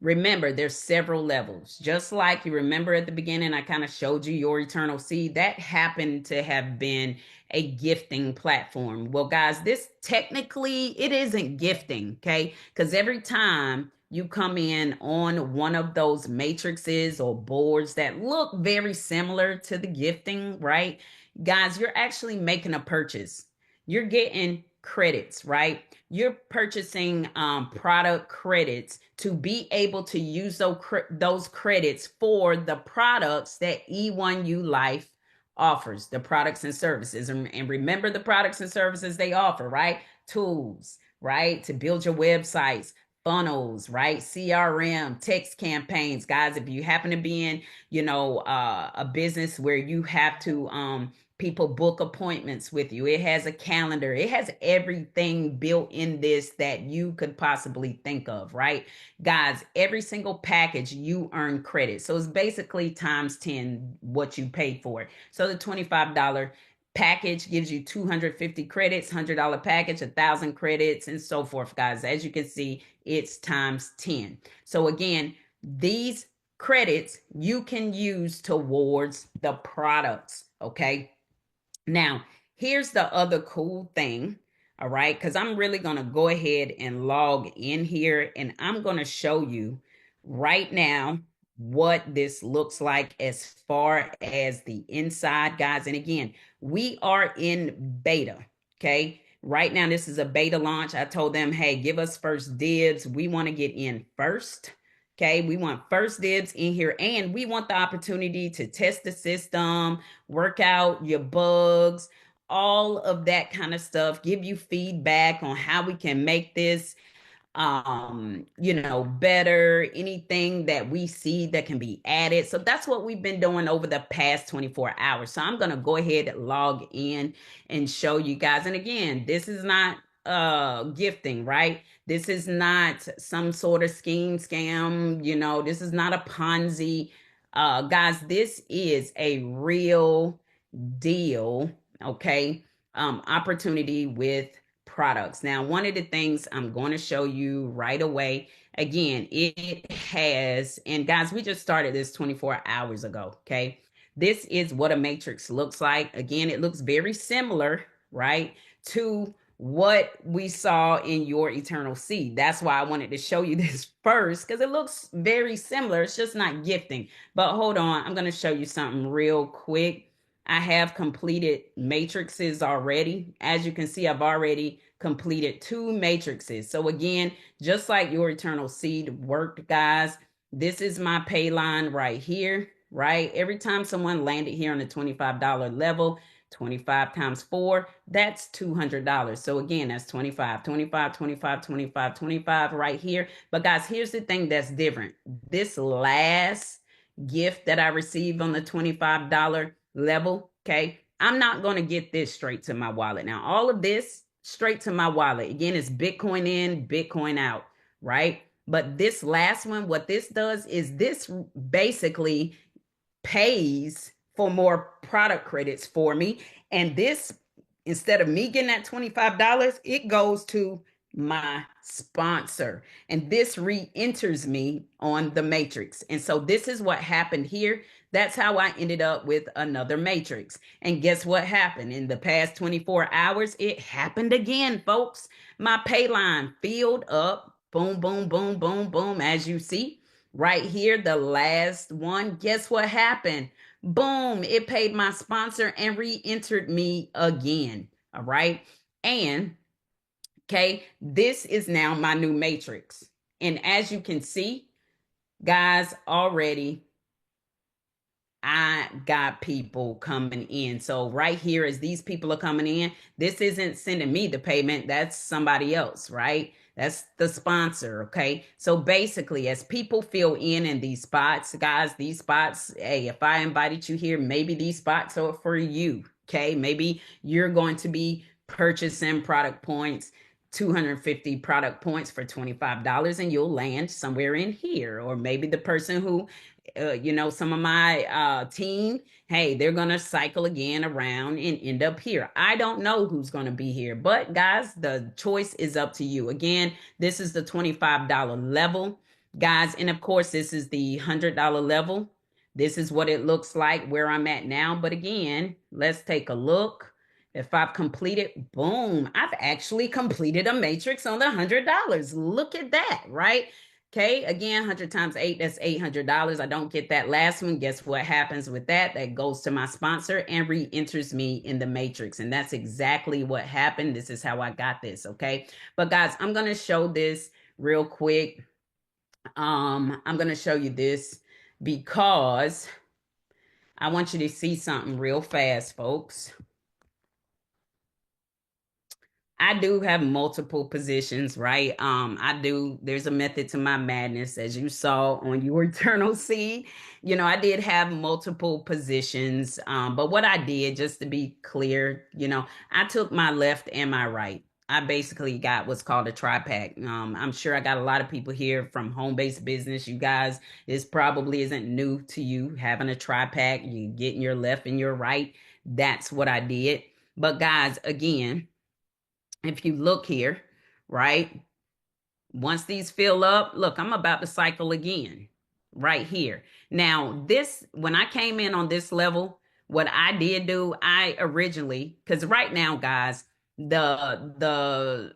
Remember, there's several levels. Just like you remember at the beginning, I kind of showed you your eternal seed. That happened to have been a gifting platform. Well, guys, this technically it isn't gifting, okay? Because every time you come in on one of those matrices or boards that look very similar to the gifting, right? Guys, you're actually making a purchase. You're getting credits, right? You're purchasing product credits to be able to use those credits for the products that E1U Life offers, the products and services. And remember the products and services they offer, right? Tools, right? To build your websites, funnels, right? CRM, text campaigns. Guys, if you happen to be in, a business where you have to people book appointments with you. It has a calendar. It has everything built in this that you could possibly think of, right? Guys, every single package you earn credit. So it's basically times 10 what you paid for it. So the $25 package gives you 250 credits, $100 package, 1,000 credits, and so forth, guys. As you can see, it's times 10. So again, these credits you can use towards the products, okay? Now, here's the other cool thing, all right? Because I'm really going to go ahead and log in here and I'm going to show you right now what this looks like as far as the inside, guys. And again, we are in beta, okay? Right now, this is a beta launch. I told them, hey, give us first dibs. We want to get in first. Okay, we want first dibs in here and we want the opportunity to test the system, work out your bugs, all of that kind of stuff, give you feedback on how we can make this better, anything that we see that can be added. So that's what we've been doing over the past 24 hours. So I'm going to go ahead and log in and show you guys. And again, this is not gifting, right? This is not some sort of scam, this is not a Ponzi. Guys, this is a real deal, okay? Opportunity with products. Now, one of the things I'm going to show you right away, again, it has, and guys, we just started this 24 hours ago, okay? This is what a matrix looks like. Again, it looks very similar, right, to what we saw in your eternal seed. That's why I wanted to show you this first, because it looks very similar. It's just not gifting. But hold on, I'm going to show you something real quick. I have completed matrices already. As you can see, I've already completed 2 matrices. So again, just like your eternal seed worked, guys, this is my pay line right here, right? Every time someone landed here on the $25 level, 25 times 4, that's $200. So again, that's 25, 25, 25, 25, 25 right here. But guys, here's the thing that's different. This last gift that I received on the $25 level, okay, I'm not going to get this straight to my wallet. Now, all of this straight to my wallet. Again, it's Bitcoin in, Bitcoin out, right? But this last one, what this does is this basically pays for more product credits for me. And this, instead of me getting that $25, it goes to my sponsor. And this re-enters me on the matrix. And so this is what happened here. That's how I ended up with another matrix. And guess what happened? In the past 24 hours, it happened again, folks. My pay line filled up. Boom, boom, boom, boom, boom. As you see right here, the last one, guess what happened? Boom, it paid my sponsor and re-entered me again. All right. And okay, this is now my new matrix. And as you can see, guys, already I got people coming in. So right here, as these people are coming in, this isn't sending me the payment. That's somebody else, right? That's the sponsor. Okay. So basically, as people fill in these spots, guys, these spots, hey, if I invited you here, maybe these spots are for you. Okay. Maybe you're going to be purchasing product points, 250 product points for $25, and you'll land somewhere in here. Or maybe the person who some of my team, hey, they're gonna cycle again around and end up here. I don't know who's gonna be here, but guys, the choice is up to you. Again, this is the $25 level, guys, and of course, this is the $100 level. This is what it looks like where I'm at now. But again, let's take a look. If I've completed, boom, I've actually completed a matrix on the $100. Look at that, right? Okay, again, 100 times 8, that's $800. I don't get that last one. Guess what happens with that? That goes to my sponsor and re-enters me in the matrix. And that's exactly what happened. This is how I got this, okay? But guys, I'm going to show this real quick. I'm going to show you this because I want you to see something real fast, folks. I do have multiple positions, right? There's a method to my madness, as you saw on your eternal seed. I did have multiple positions. But what I did, just to be clear, I took my left and my right. I basically got what's called a tri-pack. I'm sure I got a lot of people here from home-based business. You guys, this probably isn't new to you having a tri-pack. You getting your left and your right. That's what I did. But guys, again, if you look here, right? Once these fill up, look, I'm about to cycle again right here. Now, when I came in on this level, what I did do, I originally, because right now, guys, the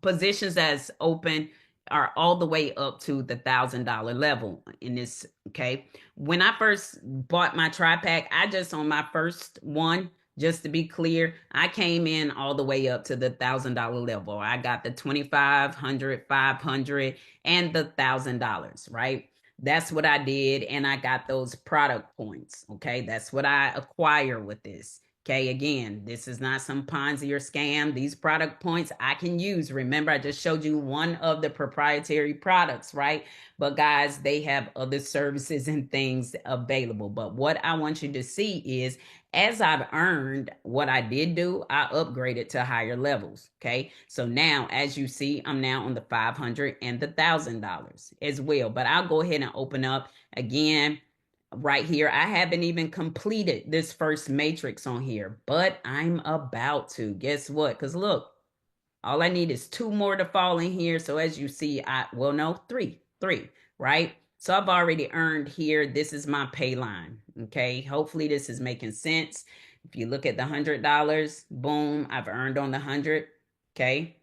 positions that's open are all the way up to the $1,000 level in this. Okay. When I first bought my tri-pack, I just on my first one, just to be clear, I came in all the way up to the $1,000 level. I got the 2,500, 500, and the $1,000, right? That's what I did. And I got those product points. Okay. That's what I acquire with this. Okay. Again, this is not some Ponzi or scam. These product points I can use. Remember, I just showed you one of the proprietary products, right? But guys, they have other services and things available. But what I want you to see is, as I've earned what I did do, I upgraded to higher levels. Okay. So now, as you see, I'm now on the 500 and the $1,000 as well. But I'll go ahead and open up again right here. I haven't even completed this first matrix on here, but I'm about to. Guess what? Because look, all I need is 2 more to fall in here. So as you see, three, right? So I've already earned here. This is my pay line. Okay. Hopefully this is making sense. If you look at the $100, boom, I've earned on the 100. Okay.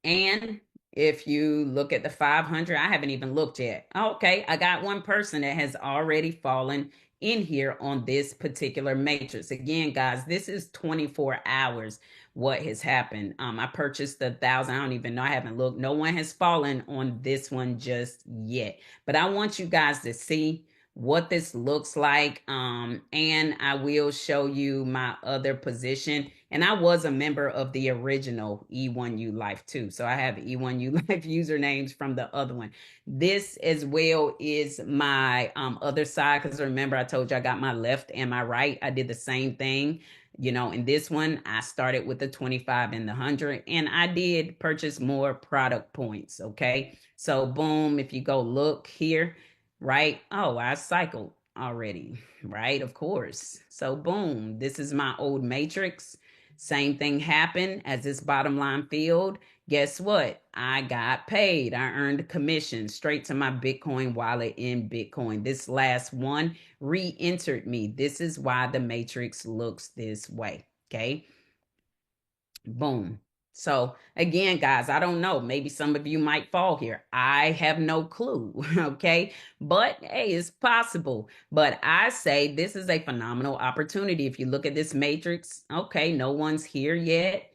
And if you look at the 500, I haven't even looked yet. Okay, I got one person that has already fallen in here on this particular matrix. Again, guys, this is 24 hours what has happened. I purchased 1,000. I don't even know. I haven't looked. No one has fallen on this one just yet. But I want you guys to see what this looks like. And I will show you my other position. And I was a member of the original E1U Life too. So I have E1U Life usernames from the other one. This as well is my other side. Because remember, I told you I got my left and my right. I did the same thing. In this one, I started with the 25 and the 100, and I did purchase more product points. Okay. So boom, if you go look here, right? Oh, I cycled already, right? Of course. So boom, this is my old matrix. Same thing happened as this bottom line field. Guess what? I got paid. I earned commission straight to my Bitcoin wallet in Bitcoin. This last one re-entered me. This is why the matrix looks this way. Okay. Boom. So again, guys, I don't know. Maybe some of you might fall here. I have no clue. Okay. But hey, it's possible. But I say this is a phenomenal opportunity. If you look at this matrix, okay, no one's here yet.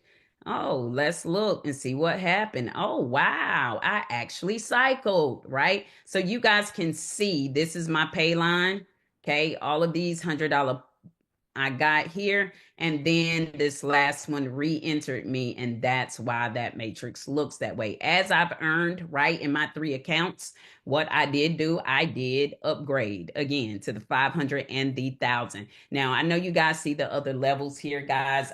Oh, let's look and see what happened. Oh, wow. I actually cycled, right? So you guys can see this is my pay line. Okay. All of these $100 I got here, and then this last one re-entered me, and that's why that matrix looks that way. As I've earned, right, in my 3 accounts, what I did do, I did upgrade again to the 500 and the 1,000. Now, I know you guys see the other levels here, guys.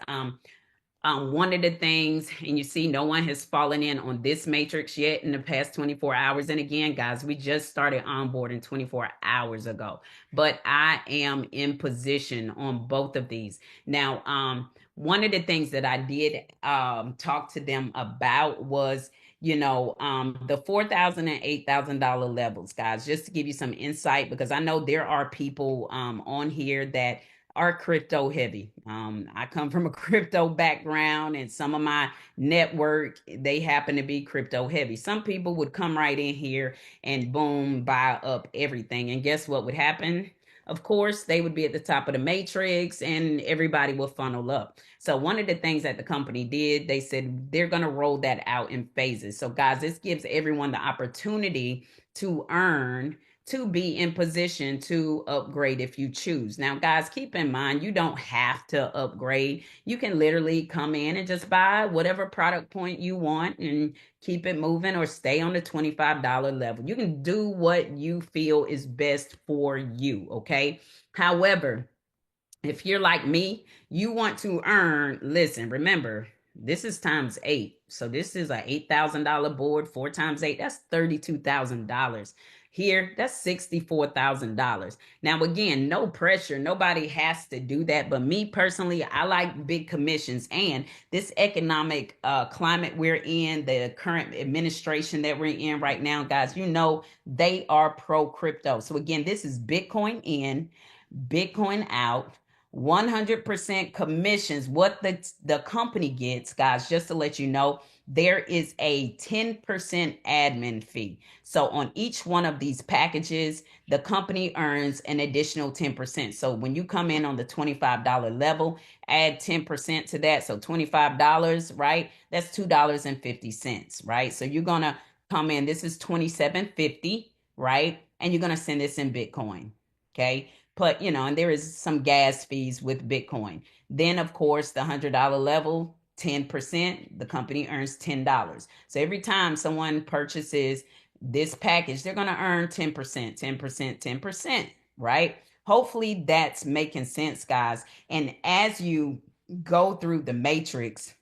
One of the things, and you see, no one has fallen in on this matrix yet in the past 24 hours. And again, guys, we just started onboarding 24 hours ago, but I am in position on both of these. Now, one of the things that I did talk to them about was, the $4,000 and $8,000 levels, guys, just to give you some insight, because I know there are people on here that are crypto heavy. I come from a crypto background, and some of my network, they happen to be crypto heavy. Some people would come right in here and boom, buy up everything. And guess what would happen? Of course, they would be at the top of the matrix and everybody will funnel up. So, one of the things that the company did, they said they're going to roll that out in phases. So, guys, this gives everyone the opportunity to earn, to be in position to upgrade if you choose. Now, guys, keep in mind, you don't have to upgrade. You can literally come in and just buy whatever product point you want and keep it moving, or stay on the $25 level. You can do what you feel is best for you, okay? However, if you're like me, you want to earn, listen, remember, this is times eight. So this is a $8,000 board, 4 times 8, that's $32,000. Here, that's $64,000. Now, again, no pressure. Nobody has to do that. But me personally, I like big commissions. And this economic climate we're in, the current administration that we're in right now, guys, they are pro crypto. So again, this is Bitcoin in, Bitcoin out, 100% commissions. What the company gets, guys, just to let you know, there is a 10% admin fee. So on each one of these packages, the company earns an additional 10%. So when you come in on the $25 level, add 10% to that. So $25, right? That's $2.50, right? So you're going to come in, this is 27.50, right? And you're going to send this in Bitcoin. Okay. But, and there is some gas fees with Bitcoin. Then, of course, the $100 level, 10%, the company earns $10. So every time someone purchases this package, they're going to earn 10%, 10%, 10%, right? Hopefully that's making sense, guys. And as you go through the matrix,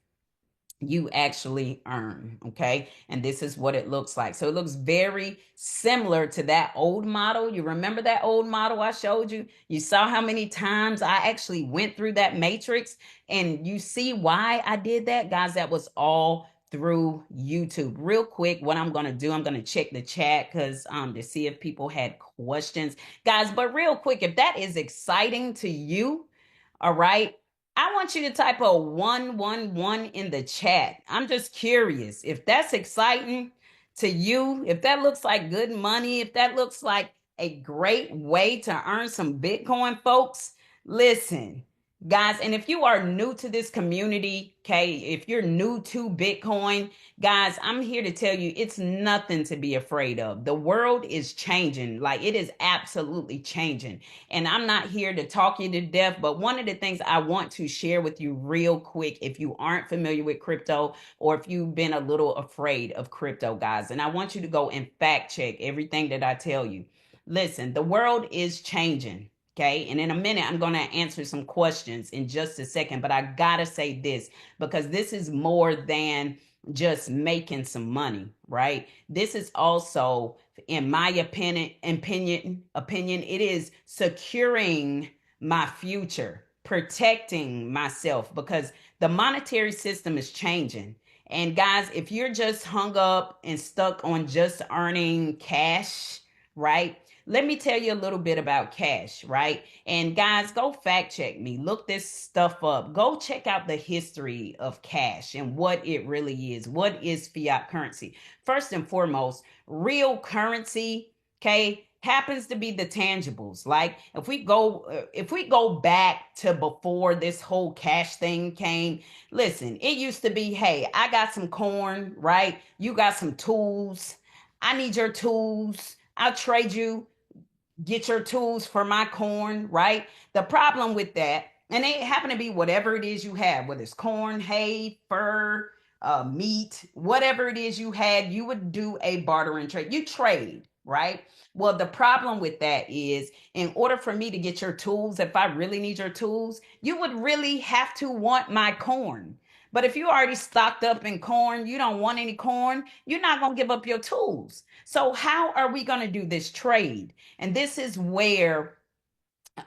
you actually earn. Okay. And this is what it looks like. So it looks very similar to that old model. You remember that old model I showed you? You saw how many times I actually went through that matrix, and you see why I did that, guys. That was all through YouTube. Real quick, what I'm going to do, I'm going to check the chat because to see if people had questions, guys. But real quick, if that is exciting to you, all right, I want you to type a 111 in the chat. I'm just curious if that's exciting to you, if that looks like good money, if that looks like a great way to earn some Bitcoin, folks. Listen, guys, and if you are new to this community, okay, if you're new to Bitcoin, guys, I'm here to tell you it's nothing to be afraid of. The world is changing, like it is absolutely changing. And I'm not here to talk you to death, but one of the things I want to share with you real quick, if you aren't familiar with crypto, or if you've been a little afraid of crypto, guys, and I want you to go and fact check everything that I tell you. Listen, the world is changing. Okay. And in a minute, I'm going to answer some questions in just a second. But I got to say this, because this is more than just making some money, right? This is also, in my opinion, it is securing my future, protecting myself, because the monetary system is changing. And guys, if you're just hung up and stuck on just earning cash, right? let me tell you a little bit about cash, right? And guys, go fact check me. Look this stuff up. Go check out the history of cash and what it really is. What is fiat currency? First and foremost, real currency, okay, happens to be the tangibles. Like if we go back to before this whole cash thing came, listen, it used to be, hey, I got some corn, right? You got some tools. I need your tools. I'll trade you, get your tools for my corn, right? The problem with that, and it happen to be whatever it is you have, whether it's corn, hay, fur, meat, whatever it is you had, you would do a barter and trade. You trade, right? Well, the problem with that is, in order for me to get your tools, if I really need your tools, you would really have to want my corn. But if you already stocked up in corn, you don't want any corn, you're not going to give up your tools. So, how are we going to do this trade? And this is where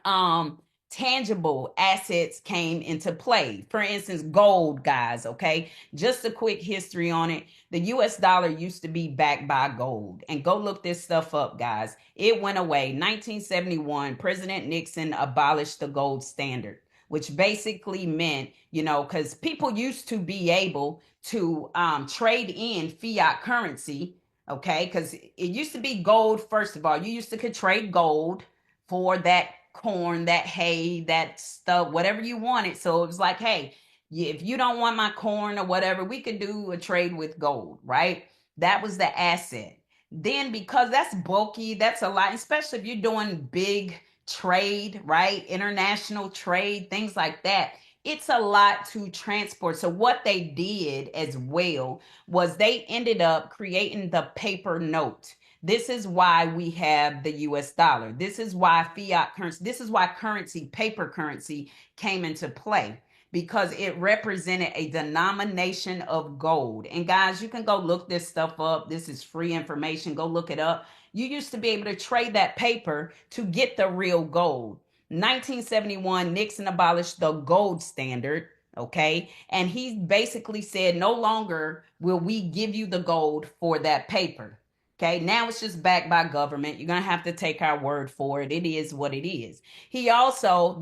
um tangible assets came into play. For instance, gold, guys, okay? Just a quick history on it. The US dollar used to be backed by gold. And go look this stuff up, guys. It went away. 1971, President Nixon abolished the gold standard, which basically meant, because people used to be able to trade in fiat currency, okay? Because it used to be gold, first of all. You used to could trade gold for that corn, that hay, that stuff, whatever you wanted. So it was like, hey, if you don't want my corn or whatever, we could do a trade with gold, right? That was the asset. Then, because that's bulky, that's a lot, especially if you're doing big trade, right? International trade, things like that. It's a lot to transport. So what they did as well was they ended up creating the paper note. This is why we have the US dollar. This is why fiat currency, this is why currency, paper currency came into play, because it represented a denomination of gold. And guys, you can go look this stuff up. This is free information. Go look it up. You used to be able to trade that paper to get the real gold. 1971, Nixon abolished the gold standard. Okay. And he basically said, no longer will we give you the gold for that paper. Okay, now it's just backed by government. You're going to have to take our word for it. It is what it is. They also,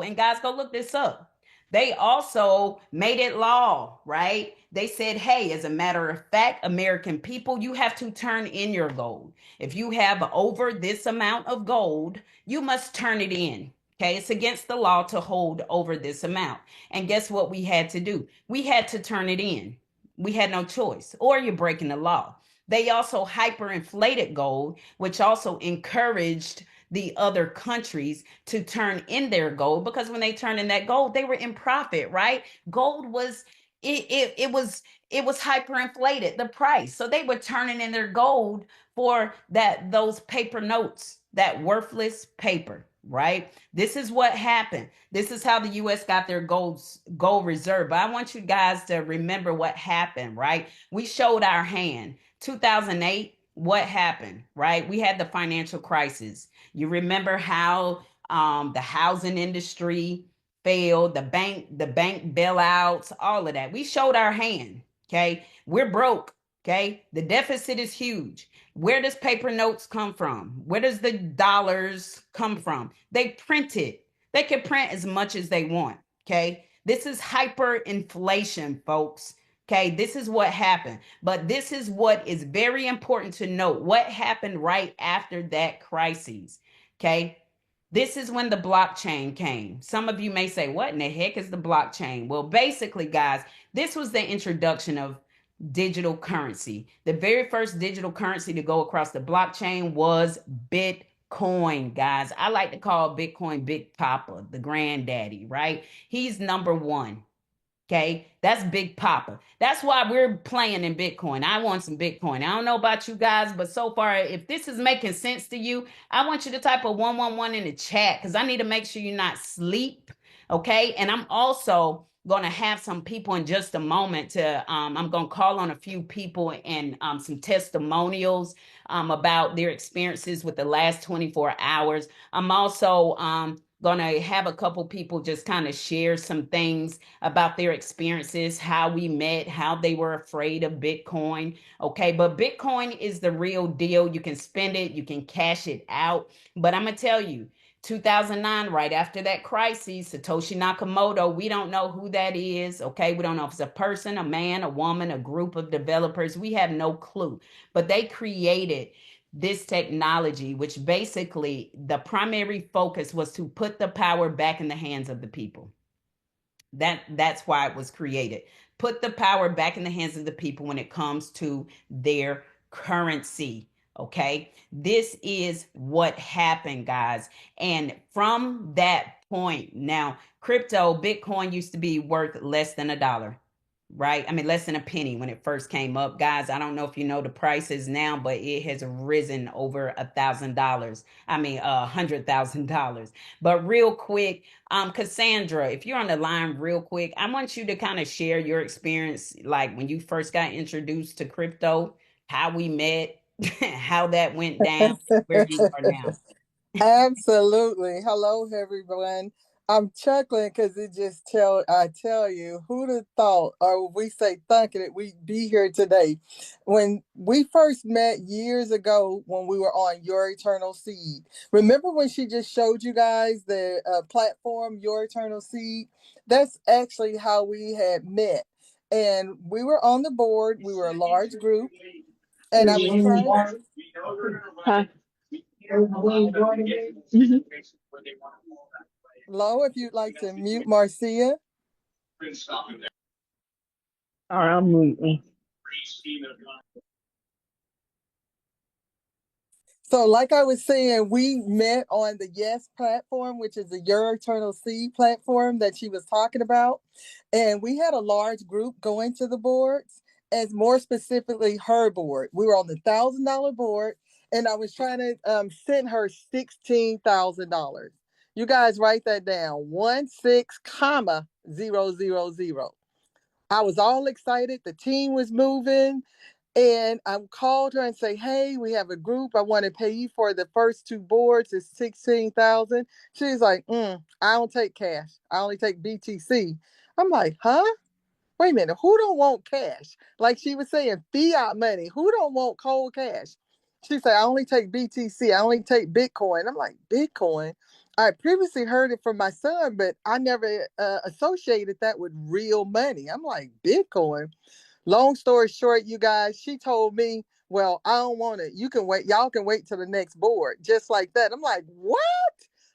and guys, go look this up. They also made it law, right? They said, hey, as a matter of fact, American people, you have to turn in your gold. If you have over this amount of gold, you must turn it in. Okay, it's against the law to hold over this amount. And guess what we had to do? We had to turn it in. We had no choice, or you're breaking the law. They also hyperinflated gold, which also encouraged the other countries to turn in their gold, because when they turned in that gold, they were in profit, right? Gold was it was hyperinflated, the price. So they were turning in their gold for those paper notes, that worthless paper, right? This is what happened. This is how the US got their gold reserve. But I want you guys to remember what happened, right? We showed our hand. 2008, what happened, right? We had the financial crisis. You remember how the housing industry failed, the bank bailouts, all of that. We showed our hand, okay? We're broke, okay? The deficit is huge. Where does paper notes come from? Where does the dollars come from? They print it. They can print as much as they want, okay? This is hyperinflation, folks. Okay, this is what happened. But this is what is very important to note. What happened right after that crisis? Okay, this is when the blockchain came. Some of you may say, what in the heck is the blockchain? Well, basically, guys, this was the introduction of digital currency. The very first digital currency to go across the blockchain was Bitcoin, guys. I like to call Bitcoin Big Papa, the granddaddy, right? He's number one. Okay, that's Big Papa. That's why we're playing in Bitcoin. I want some Bitcoin. I don't know about you guys, but so far, if this is making sense to you, I want you to type a 111 in the chat, because I need to make sure you're not asleep. Okay, and I'm also going to have some people in just a moment to I'm going to call on a few people and some testimonials about their experiences with the last 24 hours. I'm also gonna have a couple people just kind of share some things about their experiences, how we met, how they were afraid of Bitcoin. Okay, but Bitcoin is the real deal. You can spend it, you can cash it out. But I'm gonna tell you, 2009, right after that crisis, Satoshi Nakamoto, we don't know who that is. Okay, we don't know if it's a person, a man, a woman, a group of developers. We have no clue. But they created this technology, which basically the primary focus was to put the power back in the hands of the people. That's why it was created. Put the power back in the hands of the people when it comes to their currency. Okay, this is what happened, guys. And from that point, now crypto, Bitcoin used to be worth less than $1, right? I mean, less than a penny when it first came up, guys. I don't know if you know the prices now, but it has risen over $1,000. I mean, $100,000. But real quick, Cassandra, if you're on the line real quick, I want you to kind of share your experience, like when you first got introduced to crypto, how we met, how that went down, where you are now. Absolutely. Hello, everyone. I'm chuckling because it just I tell you, who'd have thought, or we say thunking it, we'd be here today. When we first met years ago when we were on Your Eternal Seed. Remember when she just showed you guys the platform, Your Eternal Seed? That's actually how we had met. And we were on the board, we were a large group, and I was trying. Huh? Lo, if you'd like to mute Marcia. All right, I'm moving. So, like I was saying, we met on the Yes platform, which is the Your Eternal Seed platform that she was talking about. And we had a large group going to the boards, as more specifically her board. We were on the $1,000 board, and I was trying to send her $16,000. You guys write that down 16,000. I was all excited. The team was moving. And I called her and say, "Hey, we have a group. I want to pay you for the first two boards. It's 16,000." She's like, "I don't take cash. I only take BTC." I'm like, "Huh? Wait a minute. Who don't want cash?" Like she was saying, fiat money. Who don't want cold cash? She said, "I only take BTC. I only take Bitcoin." I'm like, "Bitcoin?" I previously heard it from my son, but I never associated that with real money. I'm like, Bitcoin. Long story short, you guys, she told me, "Well, I don't want it. You can wait. Y'all can wait till the next board." Just like that. I'm like, "What?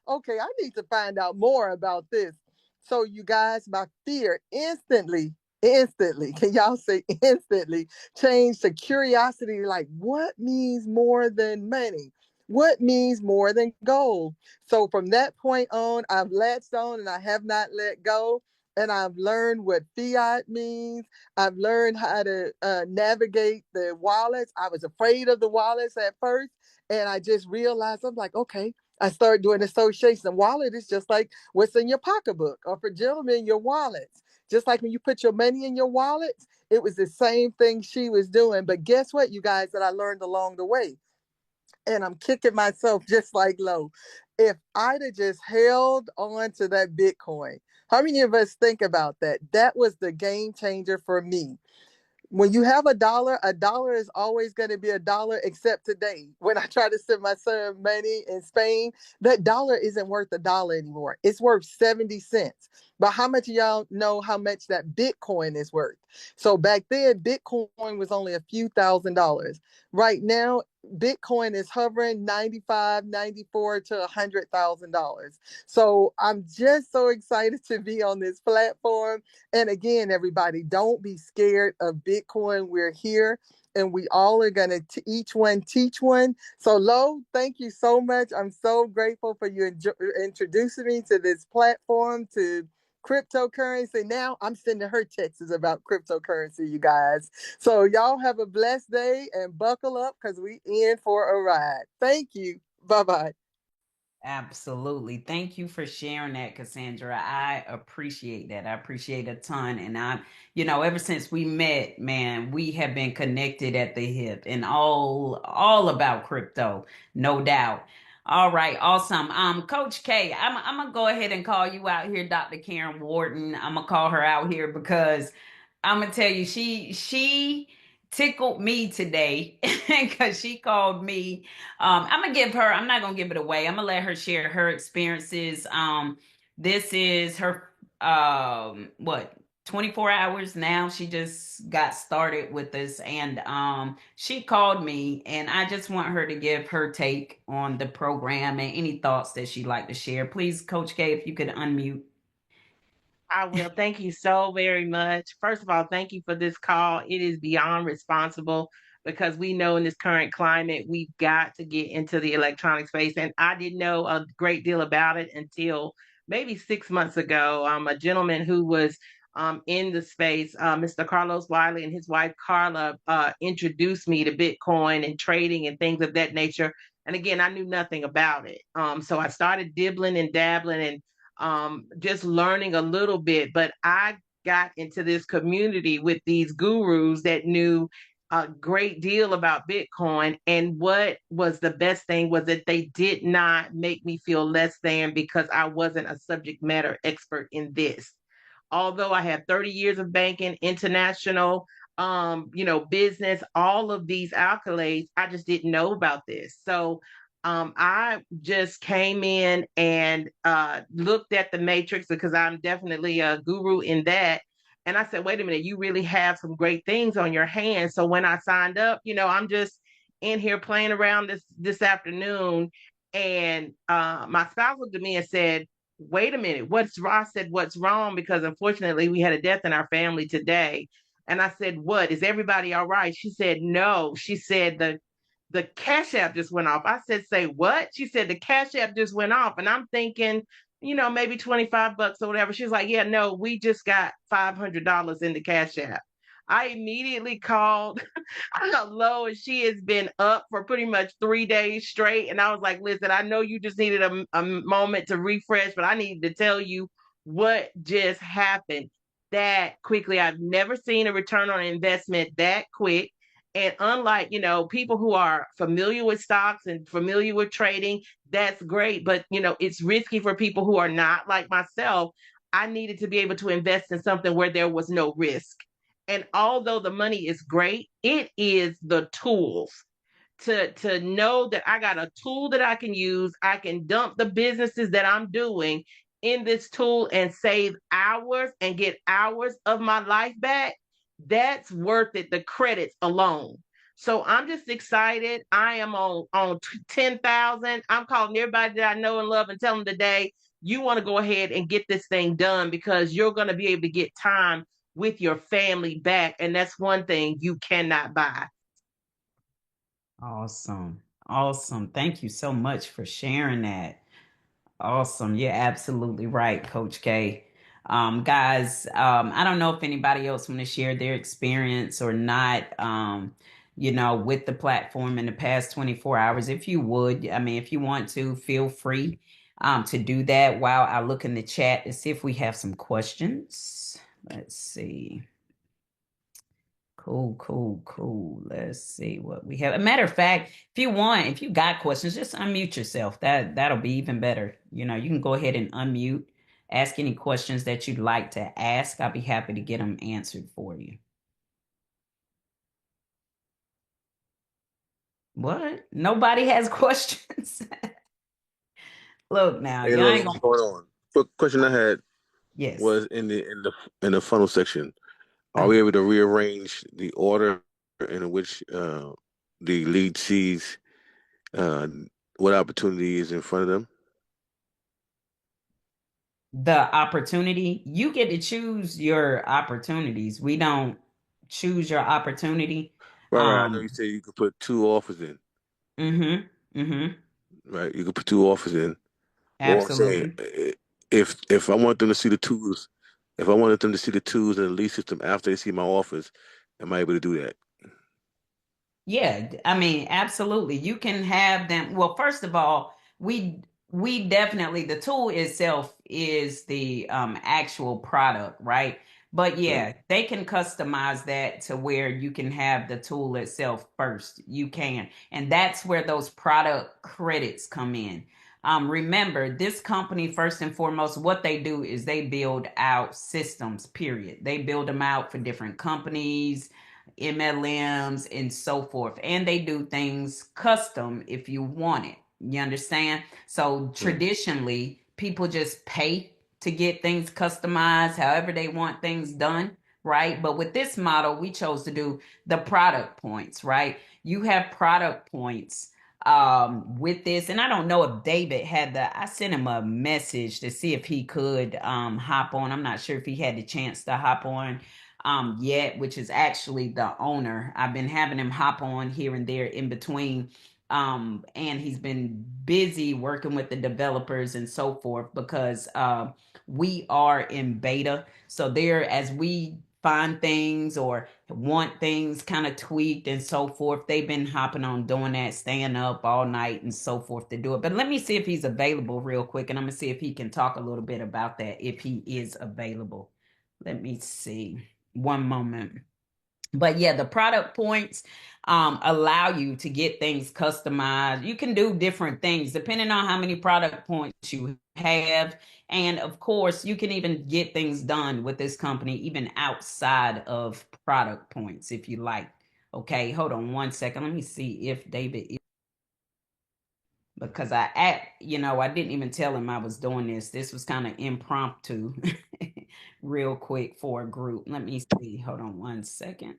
Okay, I need to find out more about this." So, you guys, my fear instantly, can y'all say instantly, changed to curiosity like, what means more than money? What means more than gold? So, from that point on, I've latched on and I have not let go. And I've learned what fiat means. I've learned how to navigate the wallets. I was afraid of the wallets at first, and I just realized I'm like, okay. I started doing association. The wallet is just like what's in your pocketbook, or for gentlemen, your wallets. Just like when you put your money in your wallets, it was the same thing she was doing. But guess what, you guys, that I learned along the way? And I'm kicking myself just like low. If I'd have just held on to that Bitcoin, how many of us think about that? That was the game changer for me. When you have a dollar is always going to be a dollar, except today. When I try to send my son money in Spain, that dollar isn't worth a dollar anymore. It's worth 70 cents. But how much of y'all know how much that Bitcoin is worth? So back then, Bitcoin was only a few $1,000s. Right now, Bitcoin is hovering 95, 94 to $100,000. So I'm just so excited to be on this platform. And again, everybody, don't be scared of Bitcoin. We're here and we all are going to each one teach one. So, Lo, thank you so much. I'm so grateful for you introducing me to this platform, to cryptocurrency. Now I'm sending her texts about cryptocurrency, you guys. So, y'all have a blessed day and buckle up because we in for a ride. Thank you. Bye bye. Absolutely. Thank you for sharing that, Cassandra. I appreciate that. I appreciate a ton. And ever since we met, man, we have been connected at the hip and all about crypto, no doubt. All right, awesome. Coach K, I'm gonna go ahead and call you out here, Dr. Karen Wharton. I'm gonna call her out here because I'm gonna tell you, she tickled me today because she called me. I'm gonna give her. I'm not gonna give it away. I'm gonna let her share her experiences. This is her what 24 hours now. She just got started with this, and she called me, and I just want her to give her take on the program and any thoughts that she'd like to share. Please, Coach K, if you could unmute. I will. Thank you so very much. First of all, thank you for this call. It is beyond responsible because we know in this current climate, we've got to get into the electronic space. And I didn't know a great deal about it until maybe 6 months ago. A gentleman who was in the space, Mr. Carlos Wiley and his wife Carla, introduced me to Bitcoin and trading and things of that nature. And again, I knew nothing about it. So I started dibbling and dabbling and just learning a little bit. But I got into this community with these gurus that knew a great deal about Bitcoin. And what was the best thing was that they did not make me feel less than because I wasn't a subject matter expert in this. Although I have 30 years of banking, international, business, all of these accolades, I just didn't know about this. So I just came in and looked at the matrix because I'm definitely a guru in that. And I said, wait a minute, you really have some great things on your hands. So when I signed up, I'm just in here playing around this afternoon. And my spouse looked at me and said, wait a minute, what's wrong? I said, what's wrong? Because unfortunately, we had a death in our family today. And I said, what? Is everybody all right? She said, no. She said, the Cash App just went off. I said, say what? She said, the Cash App just went off. And I'm thinking, maybe 25 bucks or whatever. She's like, yeah, no, we just got $500 in the Cash App. I immediately called. I got low, and she has been up for pretty much 3 days straight. And I was like, listen, I know you just needed a moment to refresh, but I needed to tell you what just happened that quickly. I've never seen a return on investment that quick. And unlike, people who are familiar with stocks and familiar with trading, that's great. But, it's risky for people who are not like myself. I needed to be able to invest in something where there was no risk. And although the money is great, it is the tools to know that I got a tool that I can use. I can dump the businesses that I'm doing in this tool and save hours and get hours of my life back. That's worth it, the credits alone. So I'm just excited. I am on 10,000. I'm calling everybody that I know and love and tell them today, you want to go ahead and get this thing done because you're going to be able to get time with your family back. And that's one thing you cannot buy. Awesome. Awesome. Thank you so much for sharing that. Awesome. You're absolutely right, Coach K. Guys, I don't know if anybody else want to share their experience or not, with the platform in the past 24 hours. If you would, I mean, if you want to, feel free to do that while I look in the chat to see if we have some questions. Let's see. Cool, cool, cool. Let's see what we have. A matter of fact, if you got questions, just unmute yourself. That'll be even better. You can go ahead and unmute, ask any questions that you'd like to ask. I'll be happy to get them answered for you. What? Nobody has questions? Look now, Hey, y'all Lola, ain't what's gonna. going on? Quick question I had Yes. was in the funnel section. Are Uh, we able to rearrange the order in which the lead sees uh, what opportunity is in front of them? the opportunity, you get to choose your opportunities. We don't choose your opportunity. Right, right. I know you Um, said you could put two offers in, mm-hmm, mm-hmm. right? You could put two offers in. But what I'm saying, Absolutely. if I want them to see the twos, if I wanted them to see the twos in the lead system after they see my offers, am I able to do that? Yeah, I mean, absolutely. You can have them. Well, first of all, we definitely the tool itself is the actual product, right? But yeah, they can customize that to where you can have the tool itself first. You can. And that's where those product credits come in. Remember, this company, first and foremost, what they do is they build out systems, period. They build them out for different companies, MLMs, and so forth. And they do things custom if you want it. You understand? So traditionally, people just pay to get things customized however they want things done, right? But with this model, we chose to do the product points, right? You have product points with this, and I don't know if David had I sent him a message to see if he could hop on. I'm not sure if he had the chance to hop on yet, which is actually the owner. I've been having him hop on here and there in between, and he's been busy working with the developers and so forth because we are in beta. So there, as we find things or want things kind of tweaked and so forth, they've been hopping on doing that, staying up all night and so forth to do it. But let me see if he's available real quick, and I'm gonna see if he can talk a little bit about that if he is available. Let me see. One moment. But yeah, the product points allow you to get things customized. You can do different things depending on how many product points you have. And of course, you can even get things done with this company, even outside of product points, if you like. Okay, hold on one second. Let me see if David is, because I didn't even tell him I was doing this. This was kind of impromptu, real quick for a group. Let me see. Hold on one second.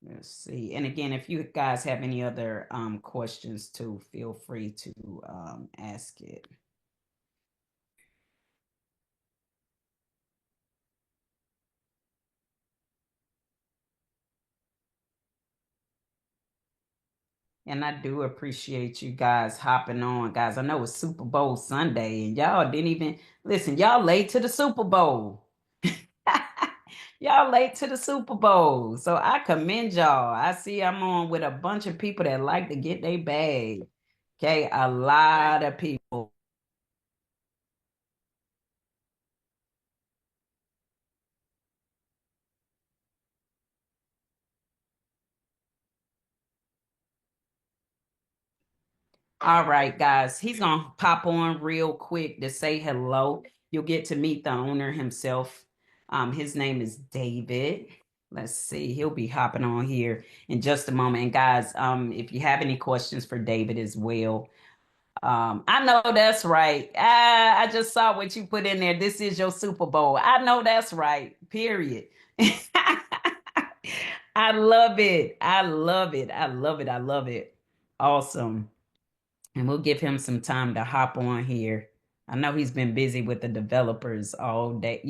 Let's see. And again, if you guys have any other questions too, feel free to ask it. And I do appreciate you guys hopping on, guys. I know it's Super Bowl Sunday, and y'all didn't even listen. Y'all late to the Super Bowl. Y'all late to the Super Bowl. So I commend y'all. I see I'm on with a bunch of people that like to get their bag. Okay, a lot of people. All right, guys. He's gonna pop on real quick to say hello. You'll get to meet the owner himself. His name is David. Let's see. He'll be hopping on here in just a moment. And guys, if you have any questions for David as well, I know that's right. I just saw what you put in there. This is your Super Bowl. I know that's right. Period. I love it. I love it. I love it. I love it. Awesome. And we'll give him some time to hop on here. I know he's been busy with the developers all day,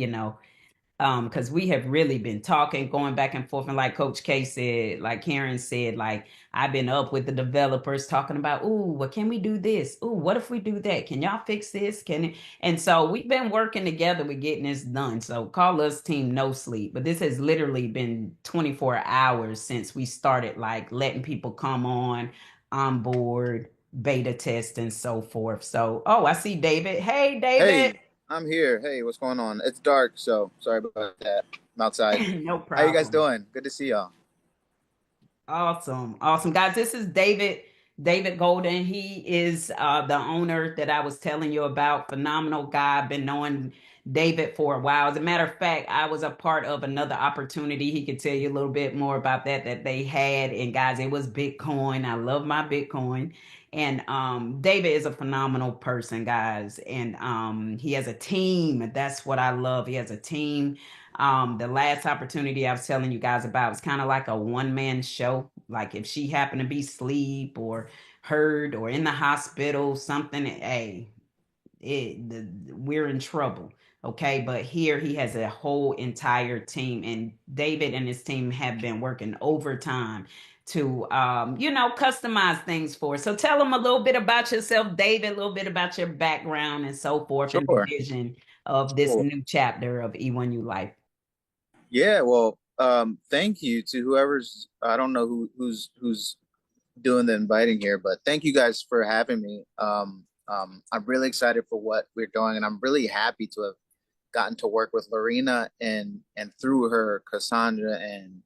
because we have really been talking, going back and forth. And like Coach K said, like Karen said, like I've been up with the developers talking about, ooh, what can we do this? Ooh, what if we do that? Can y'all fix this? Can it? And so we've been working together with getting this done. So call us Team No Sleep. But this has literally been 24 hours since we started like letting people come on board, beta test and so forth. So, oh, I see David. Hey, David. Hey, I'm here. Hey, what's going on? It's dark, so sorry about that. I'm outside. No How you guys problem. doing? Good to see y'all. Awesome. Awesome. Guys, this is David Golden. He is the owner that I was telling you about. Phenomenal guy. Been knowing David for a while. As a matter of fact, I was a part of another opportunity. He could tell you a little bit more about that they had. And guys, it was Bitcoin. I love my Bitcoin. And David is a phenomenal person, guys. And he has a team. That's what I love. He has a team. The last opportunity I was telling you guys about was kind of like a one-man show. Like if she happened to be asleep or hurt or in the hospital, something, hey, we're in trouble. Okay, but here he has a whole entire team, and David and his team have been working overtime to customize things for us. So tell them a little bit about yourself, David, a little bit about your background and so forth, and the Sure. vision of this Sure. new chapter of E1U life. Yeah, well, thank you to whoever's I don't know who's doing the inviting here, but thank you guys for having me. I'm really excited for what we're doing, and I'm really happy to have gotten to work with Lorena and through her Cassandra and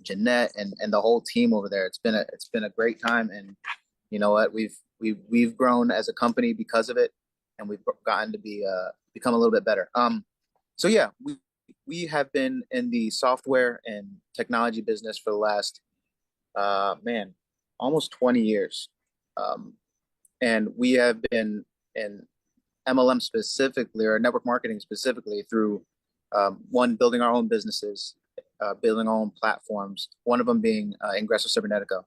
Jeanette and the whole team over there. It's been a great time, and you know what, we've grown as a company because of it, and we've gotten to be become a little bit better. So yeah, we have been in the software and technology business for the last man, almost 20 years. Um, and we have been in MLM specifically, or network marketing specifically, through one, building our own businesses, building our own platforms. One of them being Ingresso Cybernetico,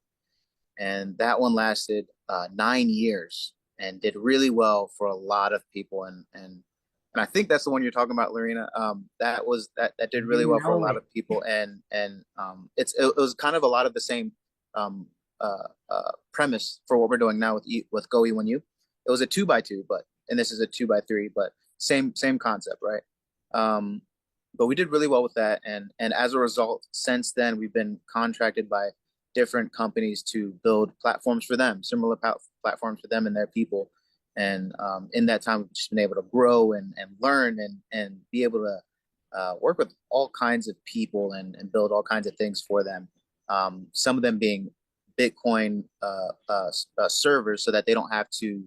and that one lasted 9 years and did really well for a lot of people. And I think that's the one you're talking about, Lorena. That did really You well for a know lot it. of people, and it was kind of a lot of the same um, premise for what we're doing now with Go E1U. It was a 2x2, and this is a 2x3, but same concept, right? Um, but we did really well with that, and as a result, since then we've been contracted by different companies to build platforms for them, similar platforms for them and their people. And in that time, we've just been able to grow and learn and be able to work with all kinds of people and build all kinds of things for them. Some of them being Bitcoin servers, so that they don't have to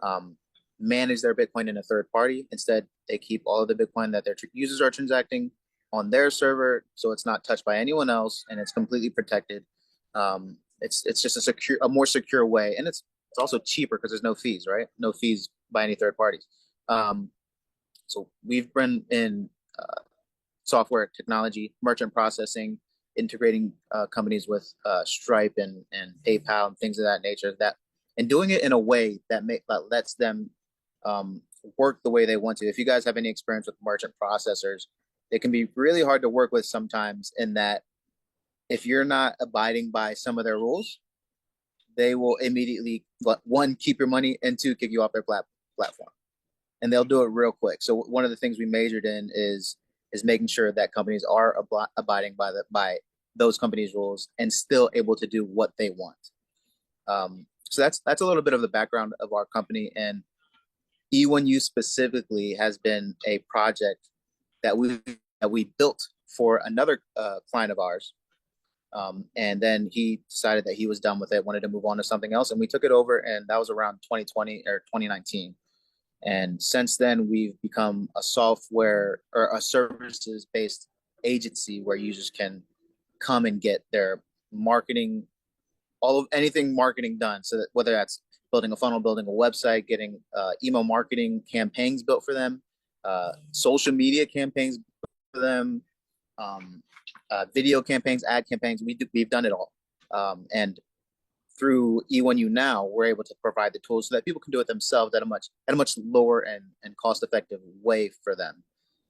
um, manage their Bitcoin in a third party. Instead, they keep all of the Bitcoin that their users are transacting on their server, so it's not touched by anyone else, and it's completely protected. It's just a more secure way, and it's also cheaper because there's no fees, right? No fees by any third parties. Um, so we've been in software technology, merchant processing, integrating companies with Stripe and PayPal and things of that nature. And doing it in a way that lets them work the way they want to. If you guys have any experience with merchant processors, they can be really hard to work with sometimes. In that, if you're not abiding by some of their rules, they will immediately, one, keep your money, and two, kick you off their platform. And they'll do it real quick. So one of the things we majored in is making sure that companies are abiding by those companies' rules and still able to do what they want. So that's a little bit of the background of our company. And E1U specifically has been a project that we built for another client of ours. And then he decided that he was done with it, wanted to move on to something else, and we took it over, and that was around 2020 or 2019. And since then, we've become a software or a services based agency where users can come and get their marketing, anything marketing done. So that whether that's building a funnel, building a website, getting email marketing campaigns built for them, social media campaigns for them, video campaigns, ad campaigns. We've done it all. And through E1U now, we're able to provide the tools so that people can do it themselves at a much lower and cost effective way for them.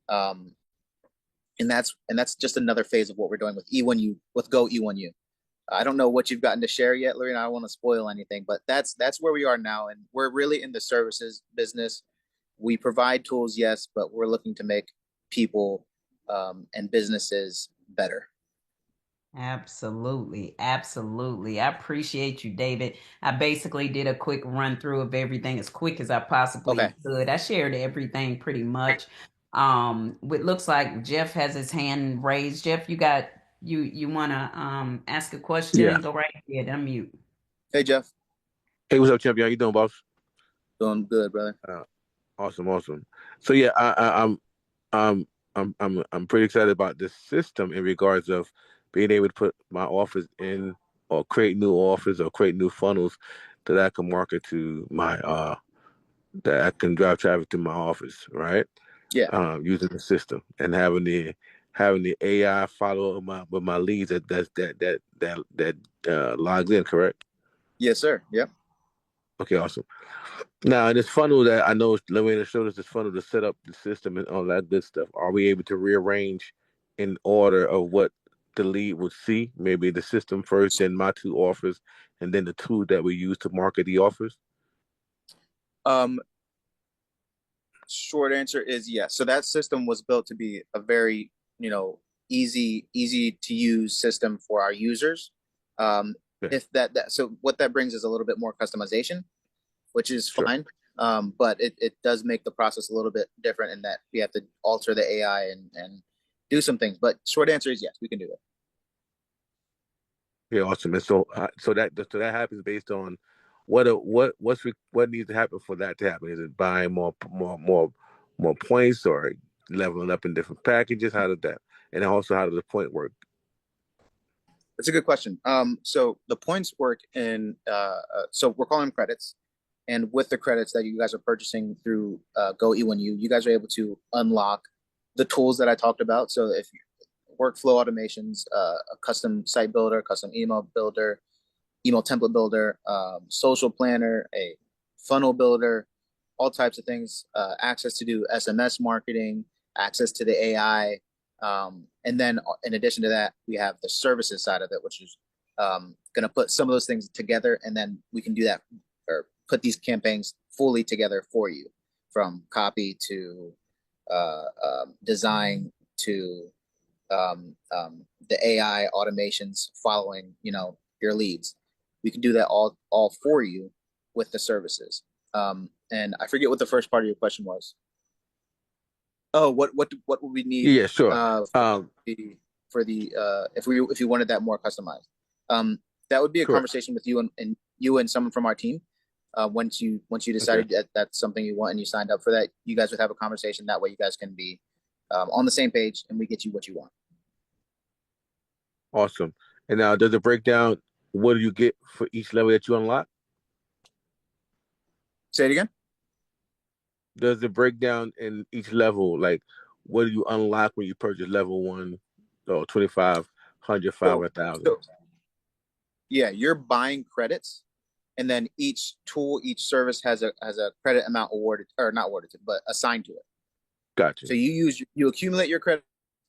And that's just another phase of what we're doing with E1U, with Go E1U. I don't know what you've gotten to share yet, Lorena. I don't want to spoil anything, but that's where we are now, and we're really in the services business. We provide tools, yes, but we're looking to make people and businesses better. Absolutely. Absolutely. I appreciate you, David. I basically did a quick run through of everything as quick as I possibly Okay. could. I shared everything pretty much. It looks like Jeff has his hand raised. Jeff, you wanna ask a Yeah. question? Go right ahead, unmute. Hey, Jeff. Hey, what's up, champion? How you doing, boss? Doing good, brother. Uh, awesome. So yeah, I'm I'm pretty excited about this system in regards of being able to put my offers in, or create new offers, or create new funnels that I can market to my that I can drive traffic to my office, right? Yeah. Using the system and having the AI follow up with my leads that logs in, correct? Yes, sir. Yep. Okay, awesome. Now, in this funnel that I know Lorena showed us, this funnel to set up the system and all that good stuff, are we able to rearrange in order of what the lead would see? Maybe the system first, then my two offers, and then the tool that we use to market the offers? Um, Short answer is yes. So that system was built to be a very, easy to use system for our users. Um, Okay. if that so what that brings is a little bit more customization, which is Sure. fine. But it does make the process a little bit different in that we have to alter the AI and do some things. But short answer is yes, we can do it. Yeah, awesome. And so that happens based on what needs to happen for that to happen. Is it buying more points or leveling up in different packages? How did that? And also, how does the point work? That's a good question. So the points work in so we're calling them credits, and with the credits that you guys are purchasing through Go E1U, you guys are able to unlock the tools that I talked about. So if you, workflow automations, a custom site builder, custom email builder, email template builder, social planner, a funnel builder, all types of things, access to do SMS marketing, access to the AI. And then in addition to that, we have the services side of it, which is going to put some of those things together. And then we can do that or put these campaigns fully together for you from copy to design to the AI automations following, your leads. We can do that all for you with the services. And I forget what the first part of your question was. Oh, what would we need Yeah, sure. for the if you wanted that more customized? That would be a Correct. conversation with you and you and someone from our team. Once you decided Okay. that that's something you want and you signed up for that, you guys would have a conversation. That way, you guys can be on the same page, and we get you what you want. Awesome. And now, does it break down what do you get for each level that you unlock? Say it again. Does it break down in each level? Like, what do you unlock when you purchase level one, or 25, 100, 5, or So, 1,000? so yeah, you're buying credits, and then each tool, each service has a credit amount awarded or not awarded to, but assigned to it. Gotcha. So you accumulate your credit,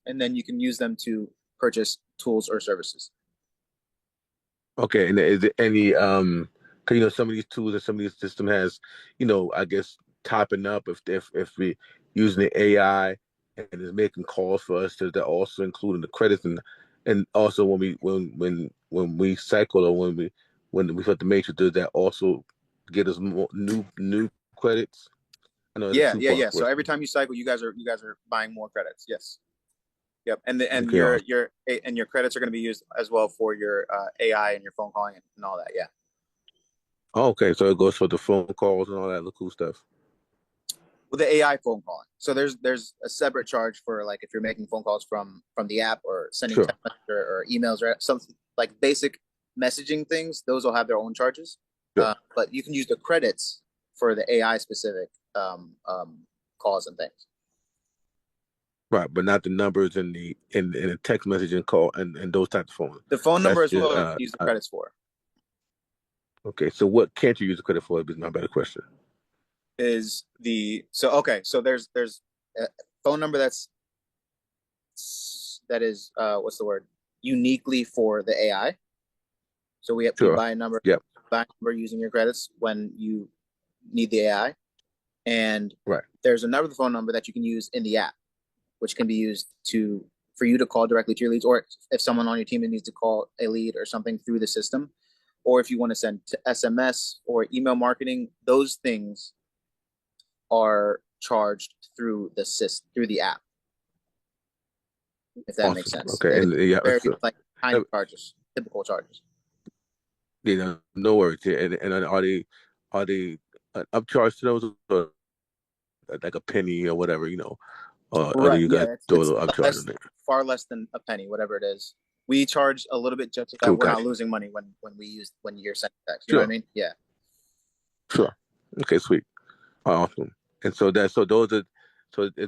and then you can use them to purchase tools or services. Okay, and is there any 'cause some of these tools and some of these system has, I guess topping up if we using the AI and is making calls for us to also including the credits and also when we cycle or when we put the matrix, does that also get us more new credits? I know it's a Yeah. two-part So every question. time you cycle, you guys are buying more credits. Yes. Yep. And Okay, your awesome. your and your credits are going to be used as well for your AI and your phone calling and all that. Yeah. Okay, so it goes for the phone calls and all that cool stuff. With the AI phone calling. So there's a separate charge for like if you're making phone calls from the app or sending Sure. text or emails or something like basic messaging things. Those will have their own charges. Sure. But you can use the credits for the AI specific calls and things. Right, but not the numbers in the text messaging call and those types of phones. The phone number That's as just well you can use the credits for okay. So what can't you use the credit for? Is my better question. is the so okay so there's a phone number that is what's the word uniquely for the AI. So we Sure. buy a number Yep. using your credits when you need the AI. And Right. there's another phone number that you can use in the app, which can be used for you to call directly to your leads, or if someone on your team needs to call a lead or something through the system, or if you want to send to SMS or email marketing, those things are charged through the app, if that makes Awesome. sense. Okay. It's And yeah, very so, like tiny charges, typical charges. no worries. Yeah, and are they upcharged to those or like a penny or whatever, or do Right. you guys Yeah. do a It's little upcharge on less, there? far less than a penny, whatever it is. We charge a little bit just so that Cool. we're not Gotcha. losing money when you're sending text. You know what I Sure. mean? Yeah. Sure. Okay. Sweet. Awesome. And so it's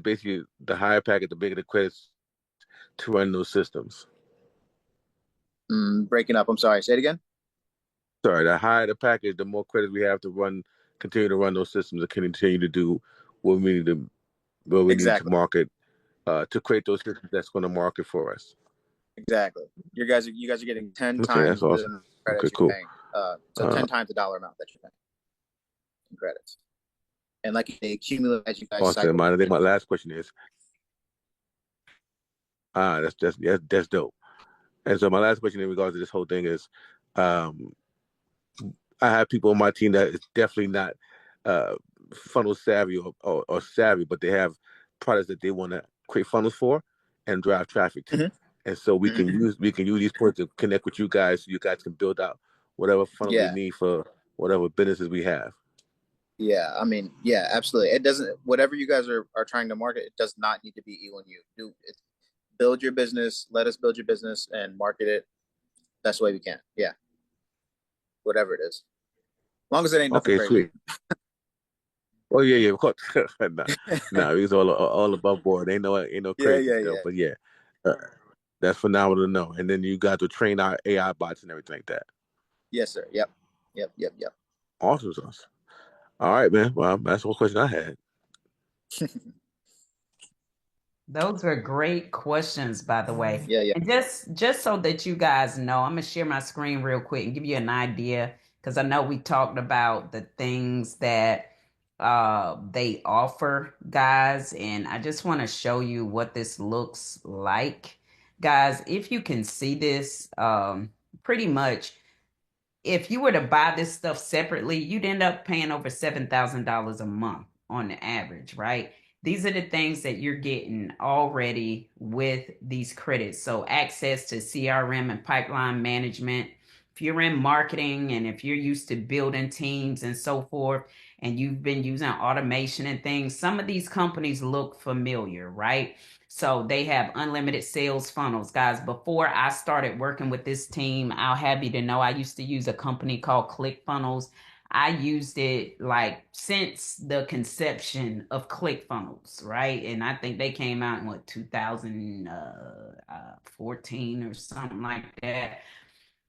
basically the higher packet, the bigger the credits to run those systems. Breaking up. I'm sorry. Say it again. Sorry, the higher the package, the more credits we have to continue to run those systems and continue to do what we need to, what we need to Exactly. market, to create those systems that's going to market for us. Exactly. You guys are getting 10 Okay, that's times awesome. the Okay, credits you're cool. paying. So Uh, 10 times the dollar amount that you're paying in credits. And like they accumulate as you guys awesome. cycle. I think my last question is, that's dope. And so my last question in regards to this whole thing is, um, I have people on my team that is definitely not uh, funnel savvy or savvy, but they have products that they want to create funnels for and drive traffic to. Hmm. And so Hmm. we can use these points to connect with you guys so you guys can build out whatever funnel we Yeah. need for whatever businesses we have. Yeah, I mean, yeah, absolutely. It doesn't, whatever you guys are trying to market, it does not need to be E1U. Do it, build your business, let us build your business and market it best way we can. Yeah, whatever it is. As long as it ain't nothing Okay, crazy. sweet. Oh yeah, yeah, of course. nah, nah, it's all above board. Ain't no Yeah, crazy yeah, stuff, yeah. but yeah, uh, that's phenomenal to know. And then you got to train our AI bots and everything like that. Yes, sir. Yep. Yep, yep, yep. Awesome sauce. All right, man. Well, that's one question I had. Those were great questions, by the way. Yeah, yeah. And just so that you guys know, I'm gonna share my screen real quick and give you an idea because I know we talked about the things that they offer, guys, and I just want to show you what this looks like. Guys, if you can see this, pretty much if you were to buy this stuff separately, you'd end up paying over $7,000 a month on the average, right? These are the things that you're getting already with these credits. So access to CRM and pipeline management. If you're in marketing and if you're used to building teams and so forth, and you've been using automation and things, some of these companies look familiar, right? So they have unlimited sales funnels. Guys, before I started working with this team, I'll have you to know I used to use a company called ClickFunnels. I used it like since the conception of ClickFunnels, right? And I think they came out in what 2014 or something like that.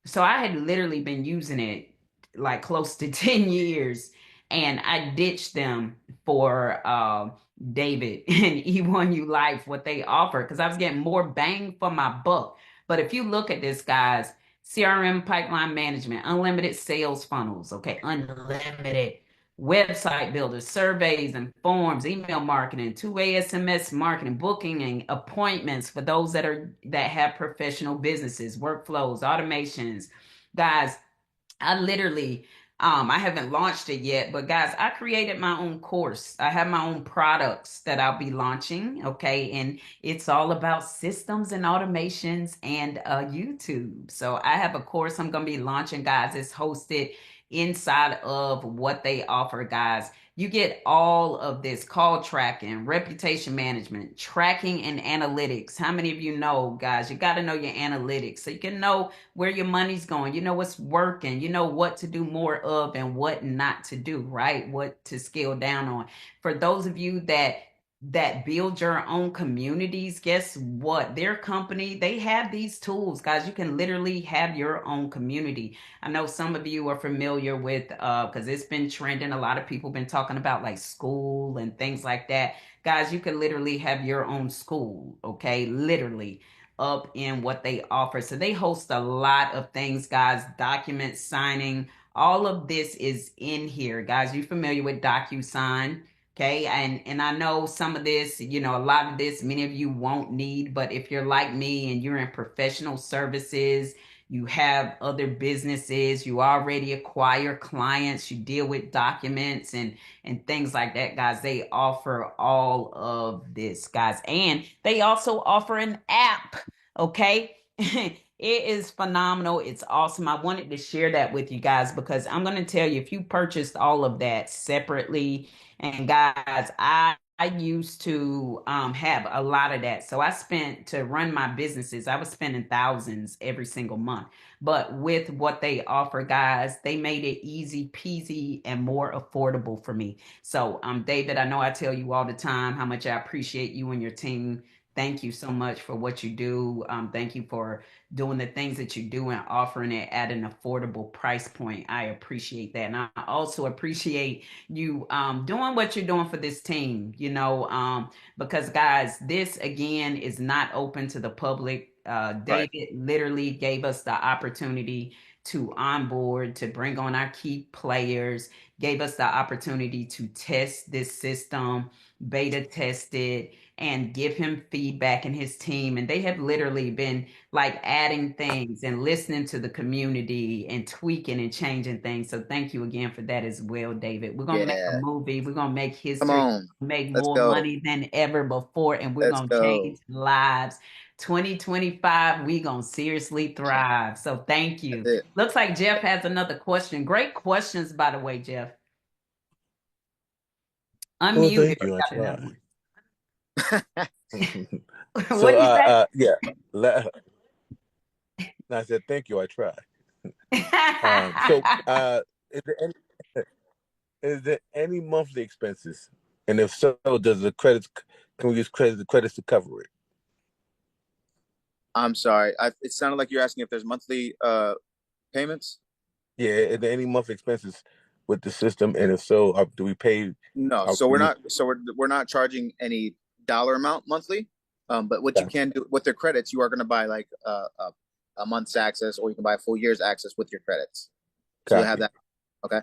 So I had literally been using it like close to 10 years and I ditched them for David and E1U Life, what they offer, because I was getting more bang for my buck. But if you look at this, guys, CRM pipeline management, unlimited sales funnels, okay, unlimited website builders, surveys and forms, email marketing, two-way SMS marketing, booking and appointments for those that have professional businesses, workflows, automations. Guys, I literally, I haven't launched it yet, but guys, I created my own course. I have my own products that I'll be launching. Okay. And it's all about systems and automations and YouTube. So I have a course I'm going to be launching, guys. It's hosted inside of what they offer, guys. You get all of this call tracking, reputation management, tracking and analytics. How many of you know, guys? You got to know your analytics so you can know where your money's going. You know what's working. You know what to do more of and what not to do, right? What to scale down on. For those of you that build your own communities, guess what? Their company, they have these tools, guys. You can literally have your own community. I know some of you are familiar with because it's been trending. A lot of people been talking about like school and things like that. Guys, you can literally have your own school, okay? Literally up in what they offer. So they host a lot of things, guys, document signing. All of this is in here, guys. You familiar with DocuSign? Okay, and I know some of this, a lot of this, many of you won't need, but if you're like me and you're in professional services, you have other businesses, you already acquire clients, you deal with documents and things like that, guys. They offer all of this, guys, and they also offer an app. Okay. It is phenomenal. It's awesome. I wanted to share that with you guys because I'm going to tell you if you purchased all of that separately, and guys, I used to have a lot of that. So I spent to run my businesses, I was spending thousands every single month. But with what they offer, guys, they made it easy peasy and more affordable for me. So, David, I know I tell you all the time how much I appreciate you and your team. Thank you so much for what you do. Thank you for doing the things that you do and offering it at an affordable price point. I appreciate that. And I also appreciate you doing what you're doing for this team, because guys, this again is not open to the public. Right. David literally gave us the opportunity to onboard, to bring on our key players, gave us the opportunity to test this system, beta test it, and give him feedback and his team. And they have literally been like adding things and listening to the community and tweaking and changing things. So thank you again for that as well, David. We're gonna make a Yeah. movie, we're gonna make Come history, on. make Let's more go. money than ever before, and we're Let's gonna go. change lives. 2025, we gonna seriously thrive. So thank That's you. it. Looks like Jeff has another question. Great questions, by the way, Jeff. Well, Unmute if thank you. I you got another try. one. So, What do you say? yeah. I said thank you. I try. So, is there any is there any monthly expenses? And if so, does the credits can we use credits to cover it? I'm sorry. It sounded like you're asking if there's monthly payments. Yeah, is there any monthly expenses with the system? And if so, do we pay? No, Are so we're we, not. So we're not charging any dollar amount monthly. But what you gotcha. can do with their credits, you are going to buy like a month's access, or you can buy a full year's access with your credits. So you'll have Copy. that. Okay.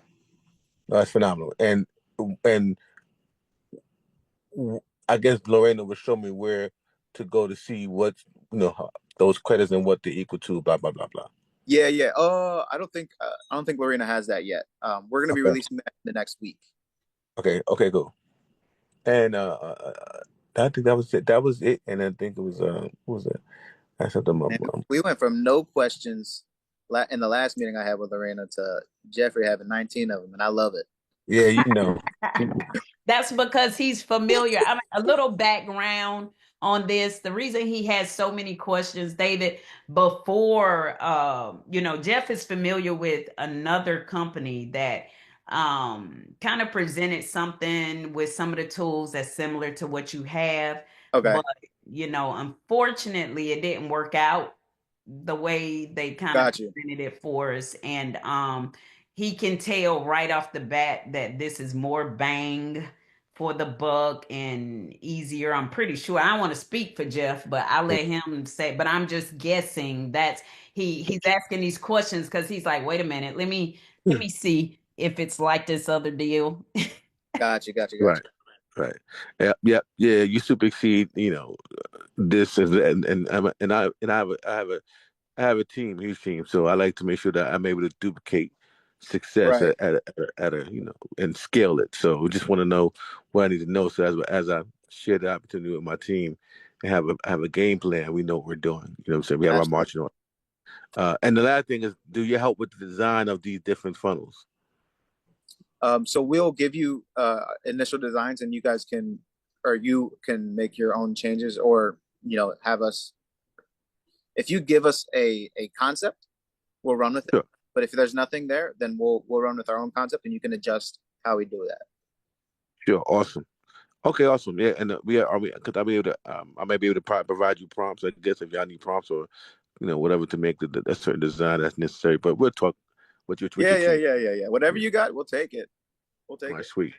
No, that's phenomenal. And I guess Lorena will show me where to go to see what those credits and what they equal to. Blah blah blah blah. Yeah, yeah. I don't think Lorena has that yet. We're going to be Okay. releasing that the next week. Okay. Okay. Cool. And I think that was it. That was it. And I think it was what was it? I said the And we went from no questions in the last meeting I had with Lorena to Jeffrey having 19 of them, and I love it. yeah, you know. That's because he's familiar. I mean, a little background on this. The reason he has so many questions, David, before Jeff is familiar with another company that kind of presented something with some of the tools that's similar to what you have, Okay, but unfortunately, it didn't work out the way they kind of got you. presented it for us, and he can tell right off the bat that this is more bang for the buck and easier. I'm pretty sure. I don't want to speak for Jeff, but I let him say. But I'm just guessing that's he's asking these questions because he's like, wait a minute, let me see if it's like this other deal. Got you, got you, got Right. you. Right. Yeah. You super exceed. This is I have a team, huge team. So I like to make sure that I'm able to duplicate success Right. at a and scale it. So we just want to know what I need to know. So as I share the opportunity with my team and have a game plan, we know what we're doing. You know what I'm saying? We have our Absolutely. marching on. And the last thing is, do you help with the design of these different funnels? So we'll give you initial designs, and you can make your own changes, or have us. If you give us a concept, we'll run with it. Sure. But if there's nothing there, then we'll run with our own concept, and you can adjust how we do that. Sure. Awesome. Okay, awesome. Yeah, and because I'll be able to, I may be able to provide you prompts, I guess, if y'all need prompts or, whatever to make a certain design that's necessary. But we'll talk with Yeah, your yeah, team. yeah, yeah, yeah. Whatever Yeah. you got, we'll take it. We'll All take right, it. sweet.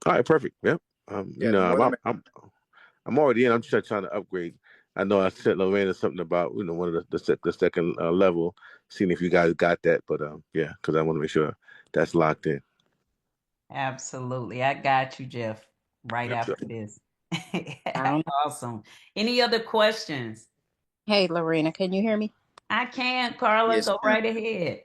All right, perfect. Yep. Yeah, the more the merrier. I'm already in. I'm just trying to upgrade. I know I said Lorena something about one of the second level, seeing if you guys got that. But yeah, because I want to make sure that's locked in. Absolutely. I got you, Jeff, right Yep. after this. I don't know. Awesome. Any other questions? Hey, Lorena, can you hear me? I can, Carla, Yes, go ma'am. right ahead.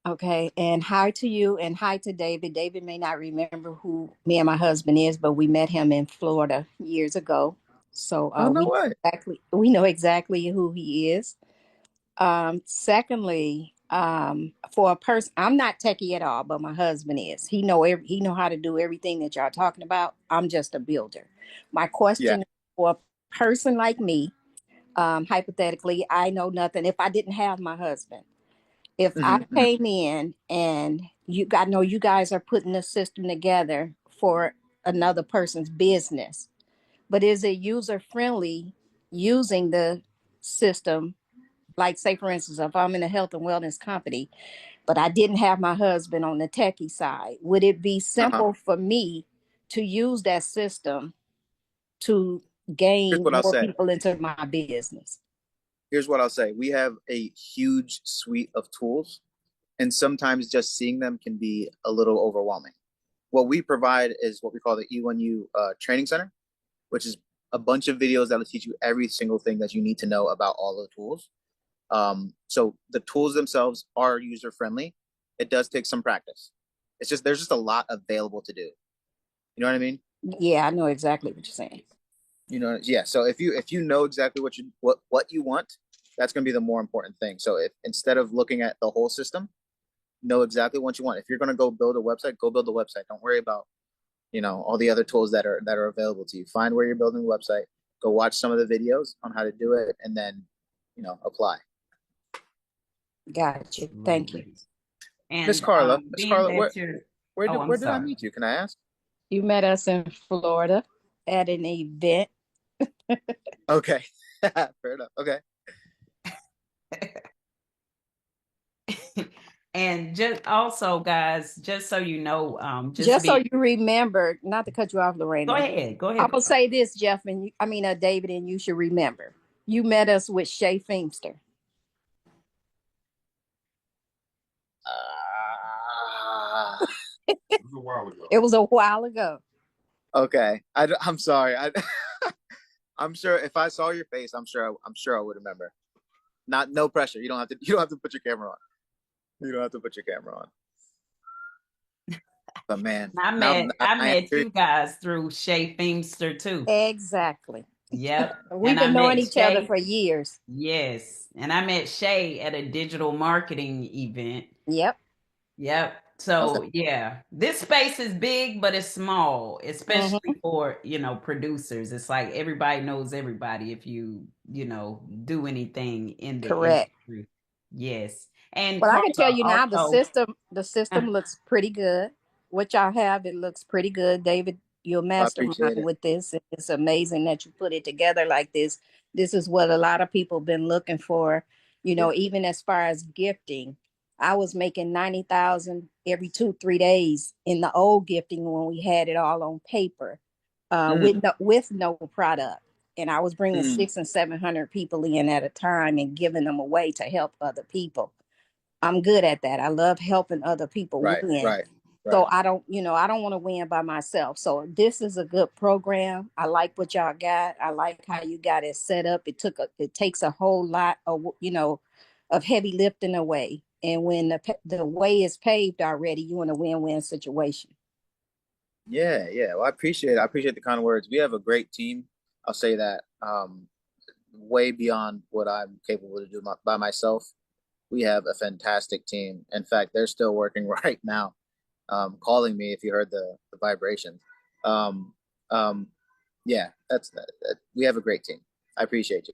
Okay, and hi to you and hi to David. David may not remember who me and my husband is, but we met him in Florida years ago. So Oh, no way. we know exactly who he is. Secondly, for a person, I'm not techie at all, but my husband is. He know how to do everything that y'all talking about. I'm just a builder. My Yeah. question is for a person like me, hypothetically, I know nothing. If I didn't have my husband, if I Hmm. came in and I know you guys are putting a system together for another person's business, but is it user friendly using the system? Like, say, for instance, if I'm in a health and wellness company, but I didn't have my husband on the techie side, would it be Uh-huh. simple for me to use that system to Here's gain what I'll more say. people into my business? Here's what I'll say. We have a huge suite of tools, and sometimes just seeing them can be a little overwhelming. What we provide is what we call the E1U training center, which is a bunch of videos that'll teach you every single thing that you need to know about all the tools. So the tools themselves are user friendly. It does take some practice. It's just there's just a lot available to do. You know what I mean? Yeah, I know exactly what you're saying. You know, yeah. So if you know exactly what you want, that's going to be the more important thing. So if instead of looking at the whole system, know exactly what you want. If you're going to go build a website, go build a website. Don't worry about all the other tools that are available to you. Find where you're building a website. Go watch some of the videos on how to do it, and then apply. Got you. Thank you. Miss And Carla, Miss being Carla, that you're, oh, I'm where did I sorry. meet you? Can I ask? You met us in Florida at an event. Okay, fair enough. Okay. And just also, guys, just so you know, Just so you remember, not to cut you off, Lorena. Go I'm ahead. gonna say this, Jeff, and David, and you should remember. You met us with Shay Feemster. It was a while ago. It was a while ago. Okay, I'm sorry. I'm sure if I saw your face, I'm sure I would remember. No pressure. You don't have to put your camera on. You don't have to put your camera on. But man, I met you guys through Shay Feemster too. Exactly. Yep. We've And I been knowing met each other Shay. for years. Yes. And I met Shay at a digital marketing event. Yep. Yep. Okay. So yeah, this space is big, but it's small, especially Mhm. for, producers. It's like everybody knows everybody if you, do anything in the Correct. industry. Yes. And Well, I can tell Carla you now also, the system looks pretty good. What y'all have, it looks pretty good. David, you're a I mastermind appreciate it. with this. It's amazing that you put it together like this. This is what a lot of people been looking for, Yeah. even as far as gifting. I was making 90,000 every 2-3 days in the old gifting when we had it all on paper, Mm, with no product. And I was bringing mm, 600 and 700 people in at a time and giving them away to help other people. I'm good at that. I love helping other people right, win. right, right. So I don't want to win by myself. So this is a good program. I like what y'all got. I like how you got it set up. It takes a whole lot of, of heavy lifting away. And when the way is paved already, you're in a win-win situation. Yeah, yeah. Well, I appreciate it. I appreciate the kind words. We have a great team. I'll say that. Way beyond what I'm capable to do by myself. We have a fantastic team. In fact, they're still working right now, calling me if you heard the vibration. Um, um, yeah, we have a great team. I appreciate you.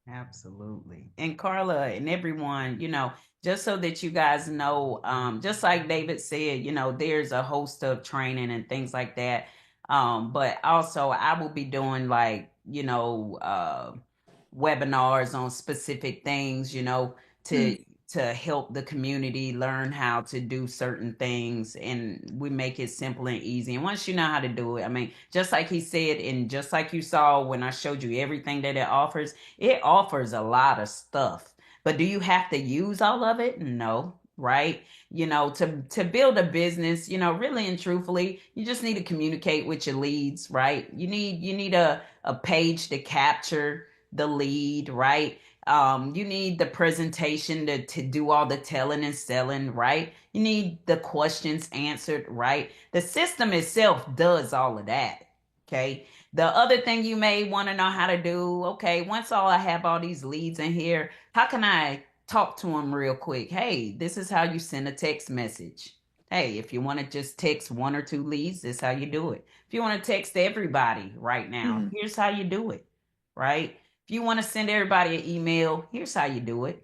absolutely. And Carla and everyone, just so that you guys know, just like David said, there's a host of training and things like that. But also I will be doing like, webinars on specific things, to Mm, to help the community learn how to do certain things, and we make it simple and easy. And once you know how to do it, I mean, just like he said, and just like you saw when I showed you everything that it offers a lot of stuff. But do you have to use all of it? No, right? To build a business, really and truthfully, you just need to communicate with your leads, right? You need a page to capture the lead, right? You need the presentation to do all the telling and selling, right? You need the questions answered, right? The system itself does all of that. Okay. The other thing you may want to know how to do, okay, once I have all these leads in here, how can I talk to them real quick? Hey, this is how you send a text message. Hey, if you want to just text one or two leads, this is how you do it. If you want to text everybody right now, mm, here's how you do it, right? If you want to send everybody an email, here's how you do it.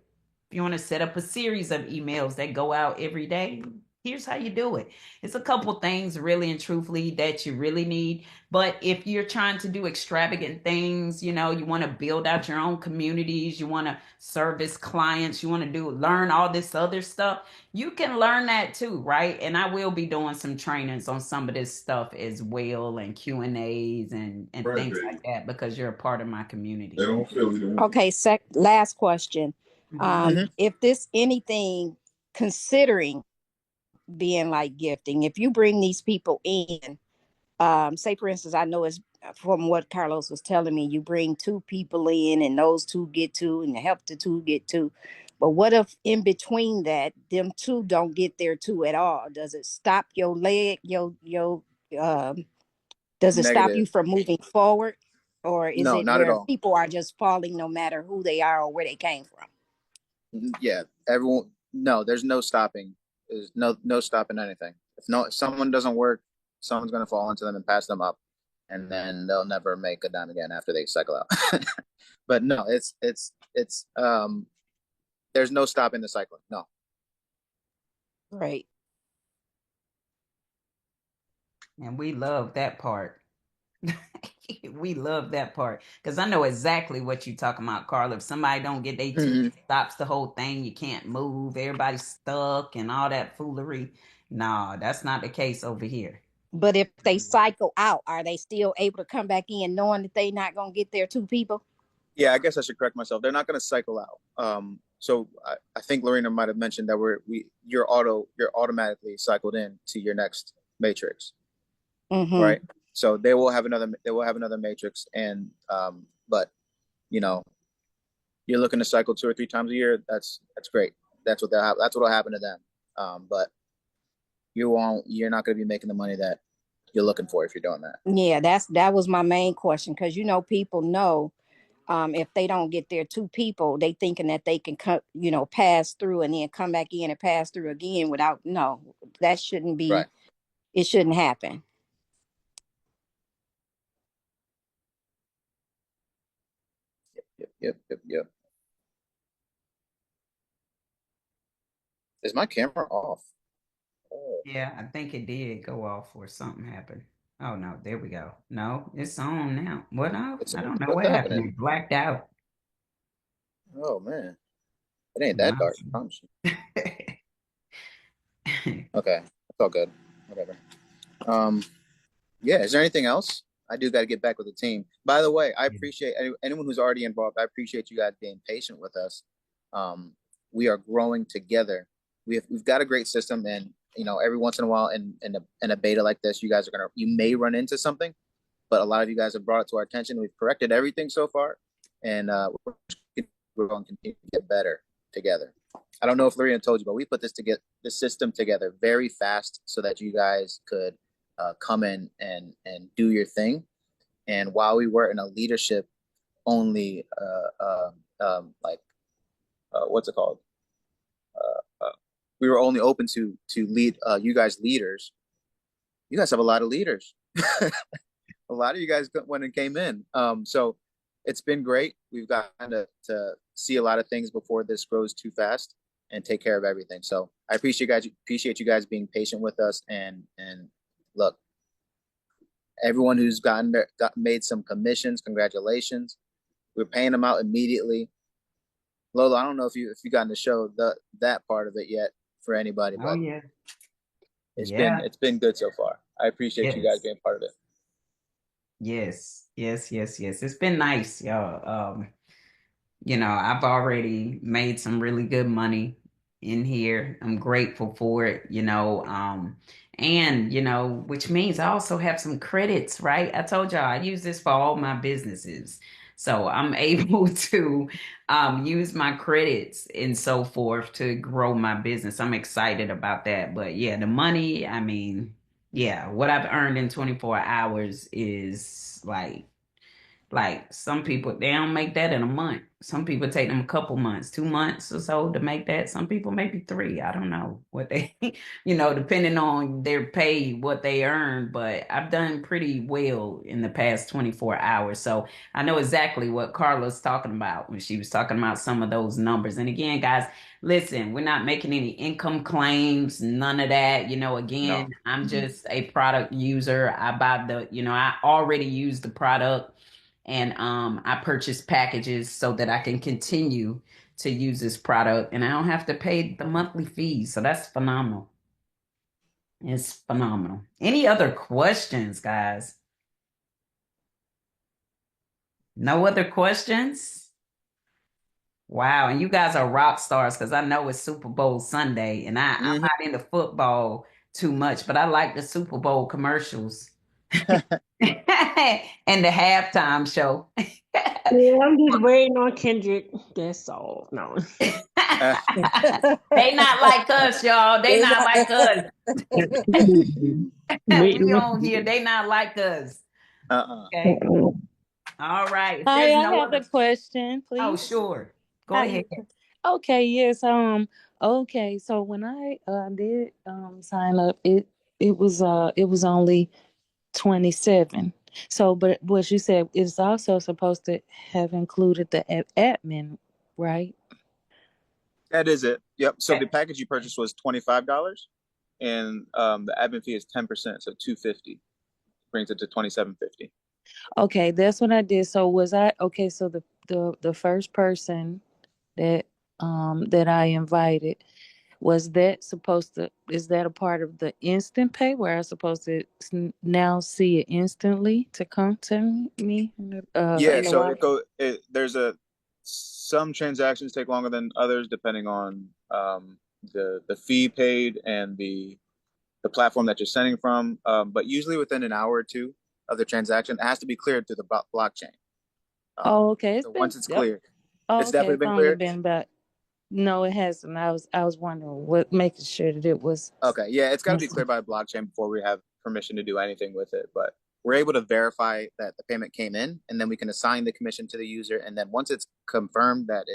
If you want to set up a series of emails that go out every day, here's how you do it. It's a couple things, really and truthfully, that you really need. But if you're trying to do extravagant things, you want to build out your own communities, you want to service clients, you want to learn all this other stuff, you can learn that too, right? And I will be doing some trainings on some of this stuff as well, and Q&As and Right, things baby. like that, because you're a part of my They community. don't feel it. Okay, last question. Mhm. mm-hmm. If this anything, considering being like gifting, if you bring these people in, say for instance, I know it's from what Carlos was telling me, you bring two people in and those two get two and the help the two get two. But what if in between that, them two don't get their two at all? Does it stop your leg, um does it stop you Negative. from moving forward? Or is No, it not at where all. people are just falling no matter who they are or where they came from? Yeah, everyone. No, there's no stopping. There's no stopping anything. If someone doesn't work, someone's gonna fall into them and pass them up, and then they'll never make a dime again after they cycle out. But no, it's there's no stopping the cycling. No. Right. And we love that part. We love that part because I know exactly what you're talking about, Carl. If somebody don't get their two, Hmm. stops the whole thing. You can't move. Everybody's stuck and all that foolery. No, that's not the case over here. But if they cycle out, are they still able to come back in knowing that they not gonna get their two people? Yeah, I guess I should correct myself. They're not going to cycle out. So I think Lorena might have mentioned that you're automatically cycled in to your next matrix, Mm-hmm. right? So they will have another matrix, and but you know you're looking to cycle 2 or 3 times a year. That's great. That's what'll happen to them. But you're not going to be making the money that you're looking for if you're doing that. Yeah, that was my main question because people know if they don't get their two people, they thinking that they can come, pass through and then come back in and pass through again without. No, that shouldn't be. Right. It shouldn't happen. Yep. Is my camera off? Oh, Yeah, I think it did go off or something happened. Oh no, there we go. No, it's on now. What now? I don't know what's what happened. happening? It blacked out. Oh man. It ain't that Wow. dark, I promise you. Okay, that's all good. Whatever. Um, yeah. Is there anything else? I do got to get back with the team. By the way, I appreciate anyone who's already involved. I appreciate you guys being patient with us. Um, we are growing together. We've got a great system, and every once in a while, in a beta like this, you may run into something, but a lot of you guys have brought it to our attention. We've corrected everything so far, and we're going to continue to get better together. I don't know if Lorena told you, but we put this system together very fast so that you guys could come in and do your thing. And while we were in a leadership only, like what's it called? We were only open to lead you guys leaders. You guys have a lot of leaders. A lot of you guys went and came in. So it's been great. We've gotten to see a lot of things before this grows too fast and take care of everything. So I appreciate you guys being patient with us and look, everyone who's made some commissions, congratulations. We're paying them out immediately. Lola, I don't know if you got to show that part of it yet for anybody, Oh but yeah. it's been Yeah. it's been good so far. I appreciate you guys Yes. being part of it. Yes. It's been nice, y'all. I've already made some really good money in here. I'm grateful for it, and which means I also have some credits, right? I told y'all I use this for all my businesses. So I'm able to use my credits and so forth to grow my business. I'm excited about that. But yeah, the money, I mean, yeah, what I've earned in 24 hours is like some people, they don't make that in a month. Some people take them a couple months, 2 months or so to make that. Some people maybe three. I don't know what they, depending on their pay, what they earn. But I've done pretty well in the past 24 hours. So I know exactly what Carla's talking about when she was talking about some of those numbers. And again, guys, listen, we're not making any income claims, none of that. No. Again, I'm Hmm. just a product user. I already use the product and I purchase packages so that I can continue to use this product and I don't have to pay the monthly fees. So that's phenomenal. It's phenomenal. Any other questions, guys? No other questions? Wow. And you guys are rock stars because I know it's Super Bowl Sunday and I'm Hmm. not into football too much, but I like the Super Bowl commercials. And the halftime show. Yeah, I'm just waiting on Kendrick. That's all. No. They not like us, y'all. They They not not- like us. Waiting We on on here. They not like us. Uh-uh. Okay. All right. If Hi, there's I no have a other, question, oh, please. sure. Go Hi. ahead. Okay, yes. Okay. So when I did sign up, it was only 27. So, but what you said is also supposed to have included the admin, right? That is it. Yep. So the Okay. package you purchased was $25, and the admin fee is 10%, so 250 brings it to 27.50. Okay, that's what I did. So was I okay? So the first person that that I invited, was that supposed to, is that a part of the instant pay where I'm supposed to now see it instantly to come to me Yeah. in the So wallet? there's some transactions take longer than others depending on the fee paid and the platform that you're sending from. But usually within an hour or two of the transaction, it has to be cleared through the blockchain. Oh, okay. It's So been, once it's yep. cleared, Oh, it's okay. definitely It's been only cleared. been about, no, it hasn't. I was wondering what, making sure that it was Okay, yeah, it's got to be instant. cleared by the blockchain before we have permission to do anything with it. But we're able to verify that the payment came in, and then we can assign the commission to the user. And then once it's confirmed that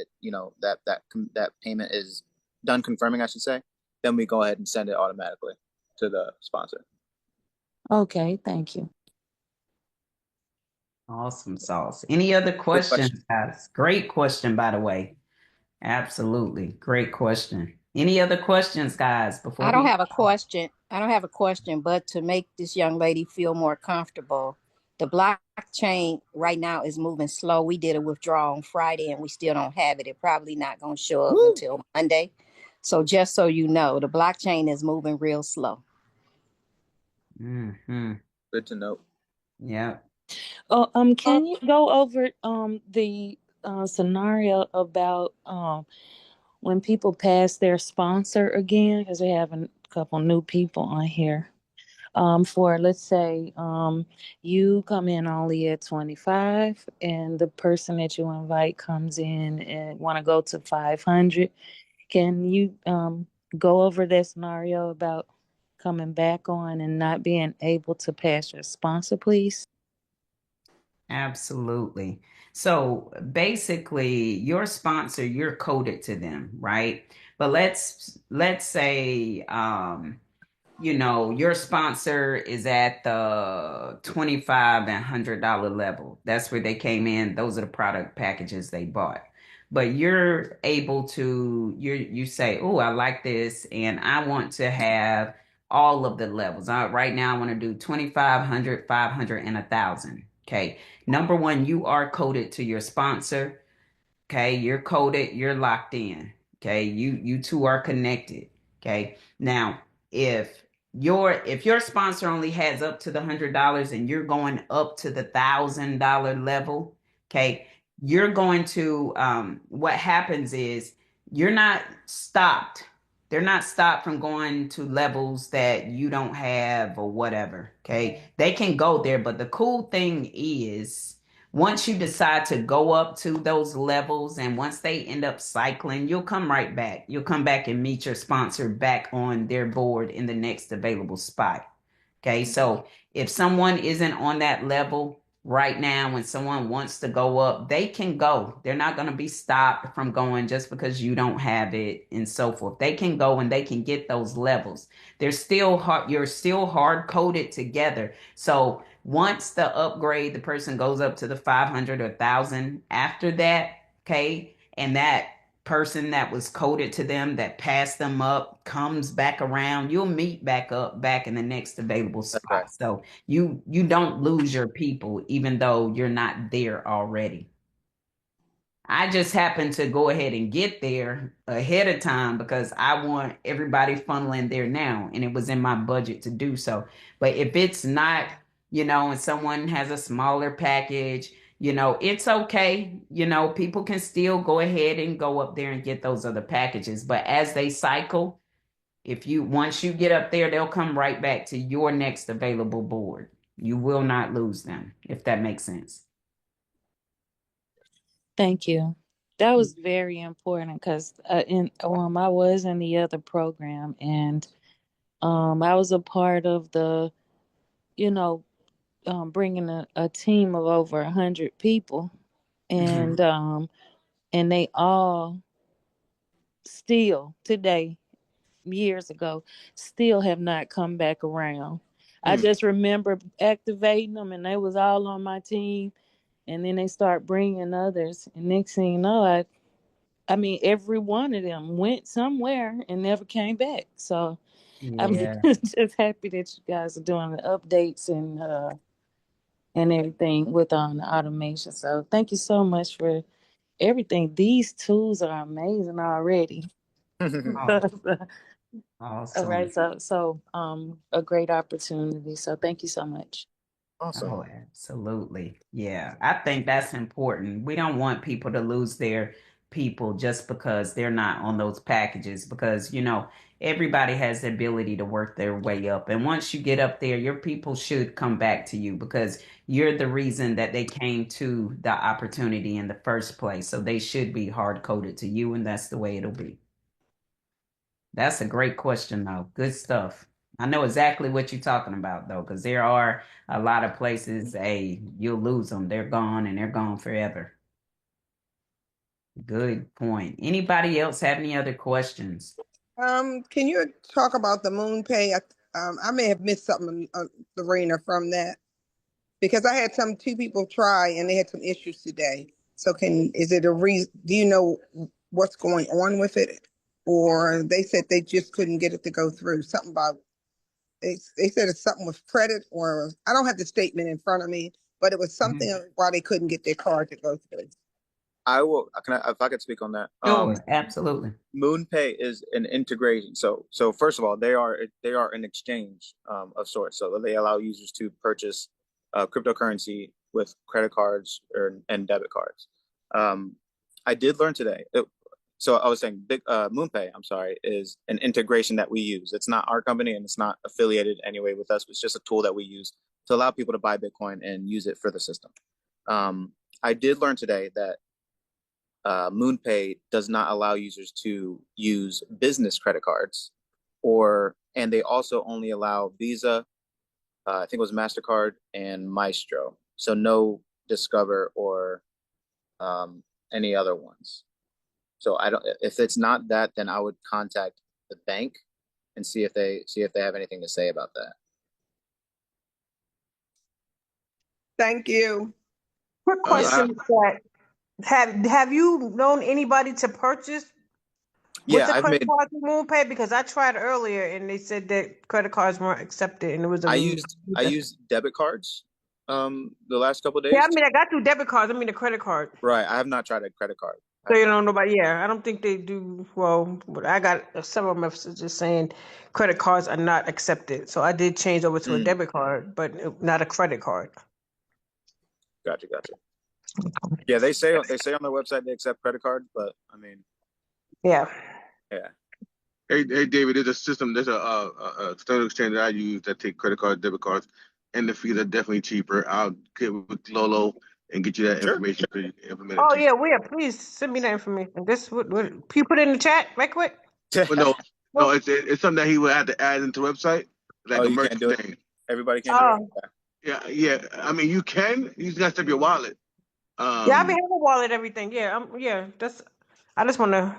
that payment is done confirming, I should say, then we go ahead and send it automatically to the sponsor. Okay, thank you. Awesome sauce. Any other Good question. questions, guys? Great question, by the way. Absolutely. Great question. Any other questions, guys, before I don't we have a question. I don't have a question, but to make this young lady feel more comfortable, the blockchain right now is moving slow. We did a withdrawal on Friday and we still don't have it. It probably not going to show up Woo! until Monday. So just so you know, the blockchain is moving real slow. Mm-hmm. Good to know. Yeah. Oh, can you go over the scenario about when people pass their sponsor again, because we have a couple new people on here. For let's say you come in only at 25 and the person that you invite comes in and want to go to 500. Can you go over that scenario about coming back on and not being able to pass your sponsor, please? Absolutely. So basically, your sponsor, you're coded to them, right? But let's say your sponsor is at the 25 and $100 level. That's where they came in. Those are the product packages they bought. But you're able to you say, "Oh, I like this and I want to have all of the levels. Right now I want to do 2,500, 500 and 1,000." Okay. Number one, you are coded to your sponsor. Okay, you're coded, you're locked in. Okay, you two are connected. Okay. Now, if your sponsor only has up to the $100 and you're going up to the $1,000 level, okay, you're going to what happens is you're not stopped. They're not stopped from going to levels that you don't have or whatever. Okay. They can go there, but the cool thing is once you decide to go up to those levels and once they end up cycling, you'll come right back. You'll come back and meet your sponsor back on their board in the next available spot. Okay, so if someone isn't on that level right now, when someone wants to go up, they can go. They're not going to be stopped from going just because you don't have it and so forth. They can go and they can get those levels. They're still hard, you're still hard coded together. So once the upgrade, the person goes up to the 500 or 1,000 after that, okay, and that person that was coded to them that passed them up comes back around, you'll meet back up back in the next available That's right. spot. So you don't lose your people even though you're not there already. I just happened to go ahead and get there ahead of time because I want everybody funneling there now, and it was in my budget to do so. But if it's not, and someone has a smaller package, it's okay. People can still go ahead and go up there and get those other packages. But as they cycle, if you once you get up there, they'll come right back to your next available board. You will not lose them, if that makes sense. Thank you. That was very important because I was in the other program, and I was a part of the, you know, bringing a team of over 100 people, Mm-hmm. and they all still today, years ago, still have not come back around. I Hmm. just remember activating them, and they was all on my team, and then they start bringing others, and next thing you know, I mean, every one of them went somewhere and never came back. So I'm Yeah. just happy that you guys are doing the updates and everything with the automation. So thank you so much for everything. These tools are amazing already. Oh, All right, awesome. a great opportunity. So thank you so much. Awesome. Oh, absolutely. Yeah, I think that's important. We don't want people to lose their people just because they're not on those packages because, everybody has the ability to work their way up. And once you get up there, your people should come back to you because you're the reason that they came to the opportunity in the first place. So they should be hard coded to you, and that's the way it'll be. That's a great question, though. Good stuff. I know exactly what you're talking about, though, because there are a lot of places, hey, you'll lose them. They're gone and they're gone forever. Good point. Anybody else have any other questions? Can you talk about the moon pay? I may have missed something, Lorena, from that because I had two people try and they had some issues today. So is it a reason? Do you know what's going on with it? Or they said they just couldn't get it to go through. Something about they said it's something with credit, or I don't have the statement in front of me, but it was something Mhm. why they couldn't get their card to go through. I will. If I could speak on that. Sure, absolutely. MoonPay is an integration. So first of all, they are an exchange of sorts. So they allow users to purchase cryptocurrency with credit cards and debit cards. Um, I did learn today. So I was saying, MoonPay, I'm sorry, is an integration that we use. It's not our company and it's not affiliated anyway with us. It's just a tool that we use to allow people to buy Bitcoin and use it for the system. Um, I did learn today that MoonPay does not allow users to use business credit cards, and they also only allow Visa, I think it was Mastercard and Maestro. So no Discover or um, any other ones. So I don't. If it's not that, then I would contact the bank and see if they have anything to say about that. Thank you. Quick Yeah, question: that have you known anybody to purchase with yeah. the I've credit made. card through MoonPay? Because I tried earlier and they said that credit cards weren't accepted, and it was a I used debit cards the last couple of yeah. days. I mean, I got through debit cards. I mean, the credit card. Right. I have not tried a credit card. I So have you not. know nobody. Yeah, I don't think they do well. But I got several messages saying credit cards are not accepted. So I did change over to a Mm, debit card, but not a credit card. gotcha. Yeah, they say on their website they accept credit cards, but I mean, Yeah. yeah, Hey, David, there's a system, there's a standard exchange that I use that take credit cards, debit cards, and the fees are definitely cheaper. I'll get with Lolo and get you that sure. information so you can implement it Oh too. yeah, yeah. Please send me that information. What you put it in the chat right quick? But no, no, Well, it's something that he would have to add into the website, Oh, like a you can't merchant do it. thing. Everybody can't do it. oh Yeah, yeah. I mean, you can. You just got to step your wallet. yeah, I be Um, having a wallet, everything. Yeah, yeah. That's. I just want to.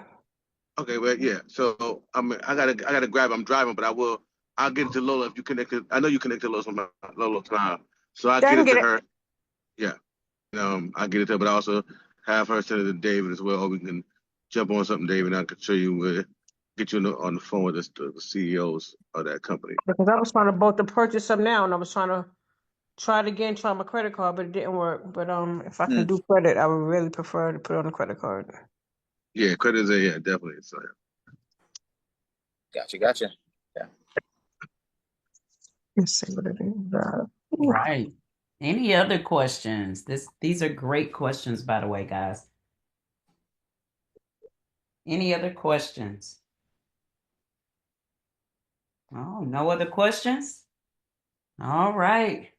okay, well, yeah. So I gotta grab. I'm driving, but I'll get it to Lola if you connect it. I know you connect to Lola's now, so I'll Yeah, I get can it get to it. her. Yeah. I'll get it to her, but I also have her send it to David as well. Or we can jump on something, David, and I can show you get you on the phone with the CEOs of that company. Because I was trying to both to purchase some now, and I was trying to try it again, try my credit card, but it didn't work. But if I can Mm, do credit, I would really prefer to put it on a credit card. Yeah, credit is yeah, definitely. So gotcha. Yeah. Let's see what it is. Ooh. Right. Any other questions? These are great questions, by the way, guys. Any other questions? Oh, no other questions? All right.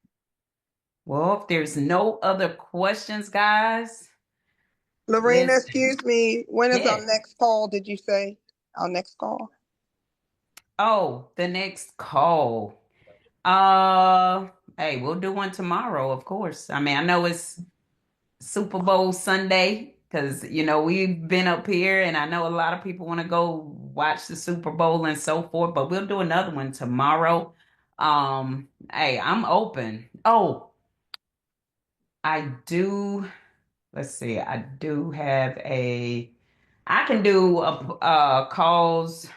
Well, if there's no other questions, guys, Lorena, listen. excuse me. When is our Yes. next call? Did you say our next call? Oh, the next call. Uh, hey, we'll do one tomorrow, of course. I mean, I know it's Super Bowl Sunday because we've been up here, and I know a lot of people want to go watch the Super Bowl and so forth. But we'll do another one tomorrow. Hey, I'm open. Oh, I do. Let's see. I do have a. I can do a calls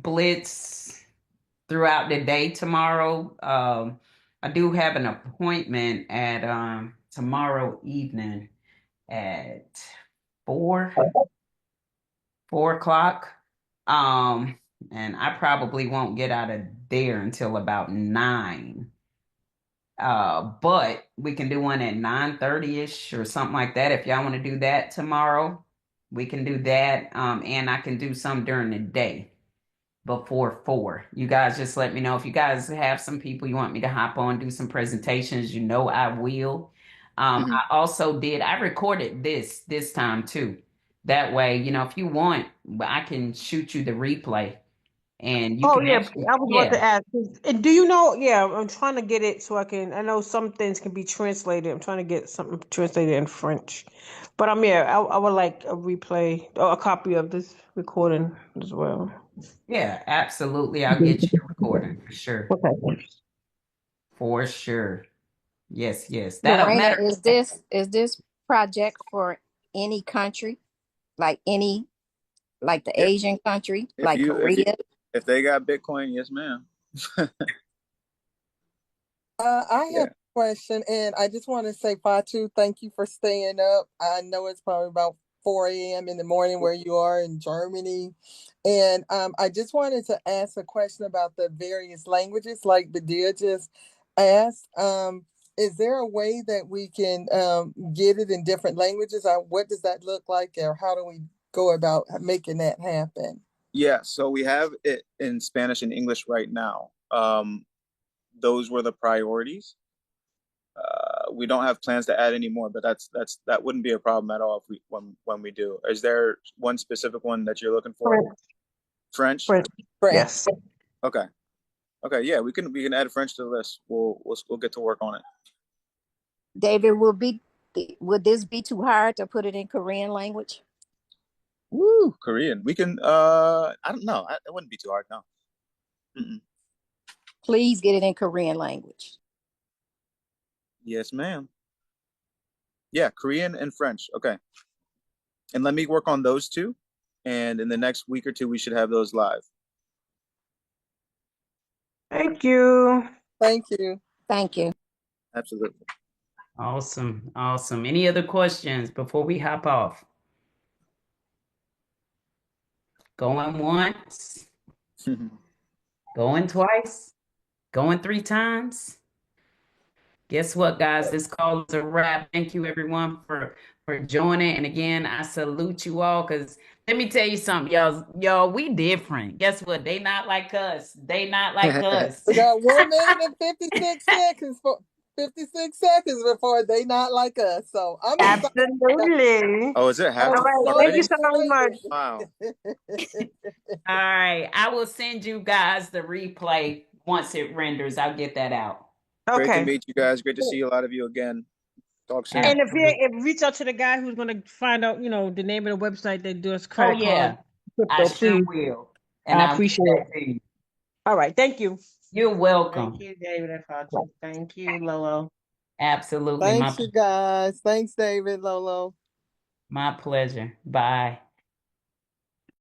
blitz throughout the day tomorrow. I do have an appointment at tomorrow evening at 4 o'clock. Um, and I probably won't get out of there until about 9. But we can do one at 9:30ish or something like that. If y'all want to do that tomorrow, we can do that. And I can do some during the day before 4. You guys just let me know if you guys have some people you want me to hop on, do some presentations, I will. Hmm. I recorded this time too. That way, if you want, I can shoot you the replay and you Oh can yeah, actually, I was about yeah, to ask. And do you know? Yeah, I'm trying to get it so I can. I know some things can be translated. I'm trying to get something translated in French, but yeah, I would like a replay or a copy of this recording as well. yeah, absolutely. I'll get you the recording for sure. Okay. For sure. Yes, yes. That'll Lorena, matter. is this project for any country? Like like the Yeah. Asian country, If like you if you Korea? if they got Bitcoin, yes, ma'am. I have Yeah. a question, and I just want to say, Fatu, thank you for staying up. I know it's probably about 4 a.m. in the morning where you are in Germany. And I just wanted to ask a question about the various languages, like the dear just asked. Is there a way that we can get it in different languages? What does that look like, or how do we go about making that happen? Yeah. So we have it in Spanish and English right now. Those were the priorities. We don't have plans to add any more, but that wouldn't be a problem at all if when we do. Is there one specific one that you're looking for? French. French? French. French. Yes. Okay. Okay. Yeah, we can add French to the list. We'll get to work on it. David, would this be too hard to put it in Korean language? Woo, Korean. We can. I don't know. It wouldn't be too hard. No. Mm-mm. Please get it in Korean language. Yes, ma'am. Yeah, Korean and French. Okay. And let me work on those two. And in the next week or two, we should have those live. Thank you. Thank you. Thank you. Absolutely. Awesome. Awesome. Any other questions before we hop off? Going once, going twice, going 3 times. Guess what, guys? This call is a wrap. Thank you, everyone, for joining. And again, I salute you all because let me tell you something, y'all, we different. Guess what? They not like us. They not like us. We got 1 minute and 56 seconds for 56 seconds before they not like us. So I'm excited. Absolutely. Oh, is it I'm All halftime right. so Thank you already? so much. Wow. excited. All right. I will send you guys the replay once it renders. I'll get that out. Great to Okay. meet you guys. Great to see a lot of you again. Talk soon. And Absolutely. if reach out to the guy who's gonna find out, the name of the website that does Oh, credit card yeah. I crypto, sure please. will. And I I'll get appreciate that it. to you. All right. Thank you. You're Thank welcome. you, David and Fatu. Thank you, Lolo. Absolutely. Thanks, you guys. Thanks, David, Lolo. My pleasure. Bye.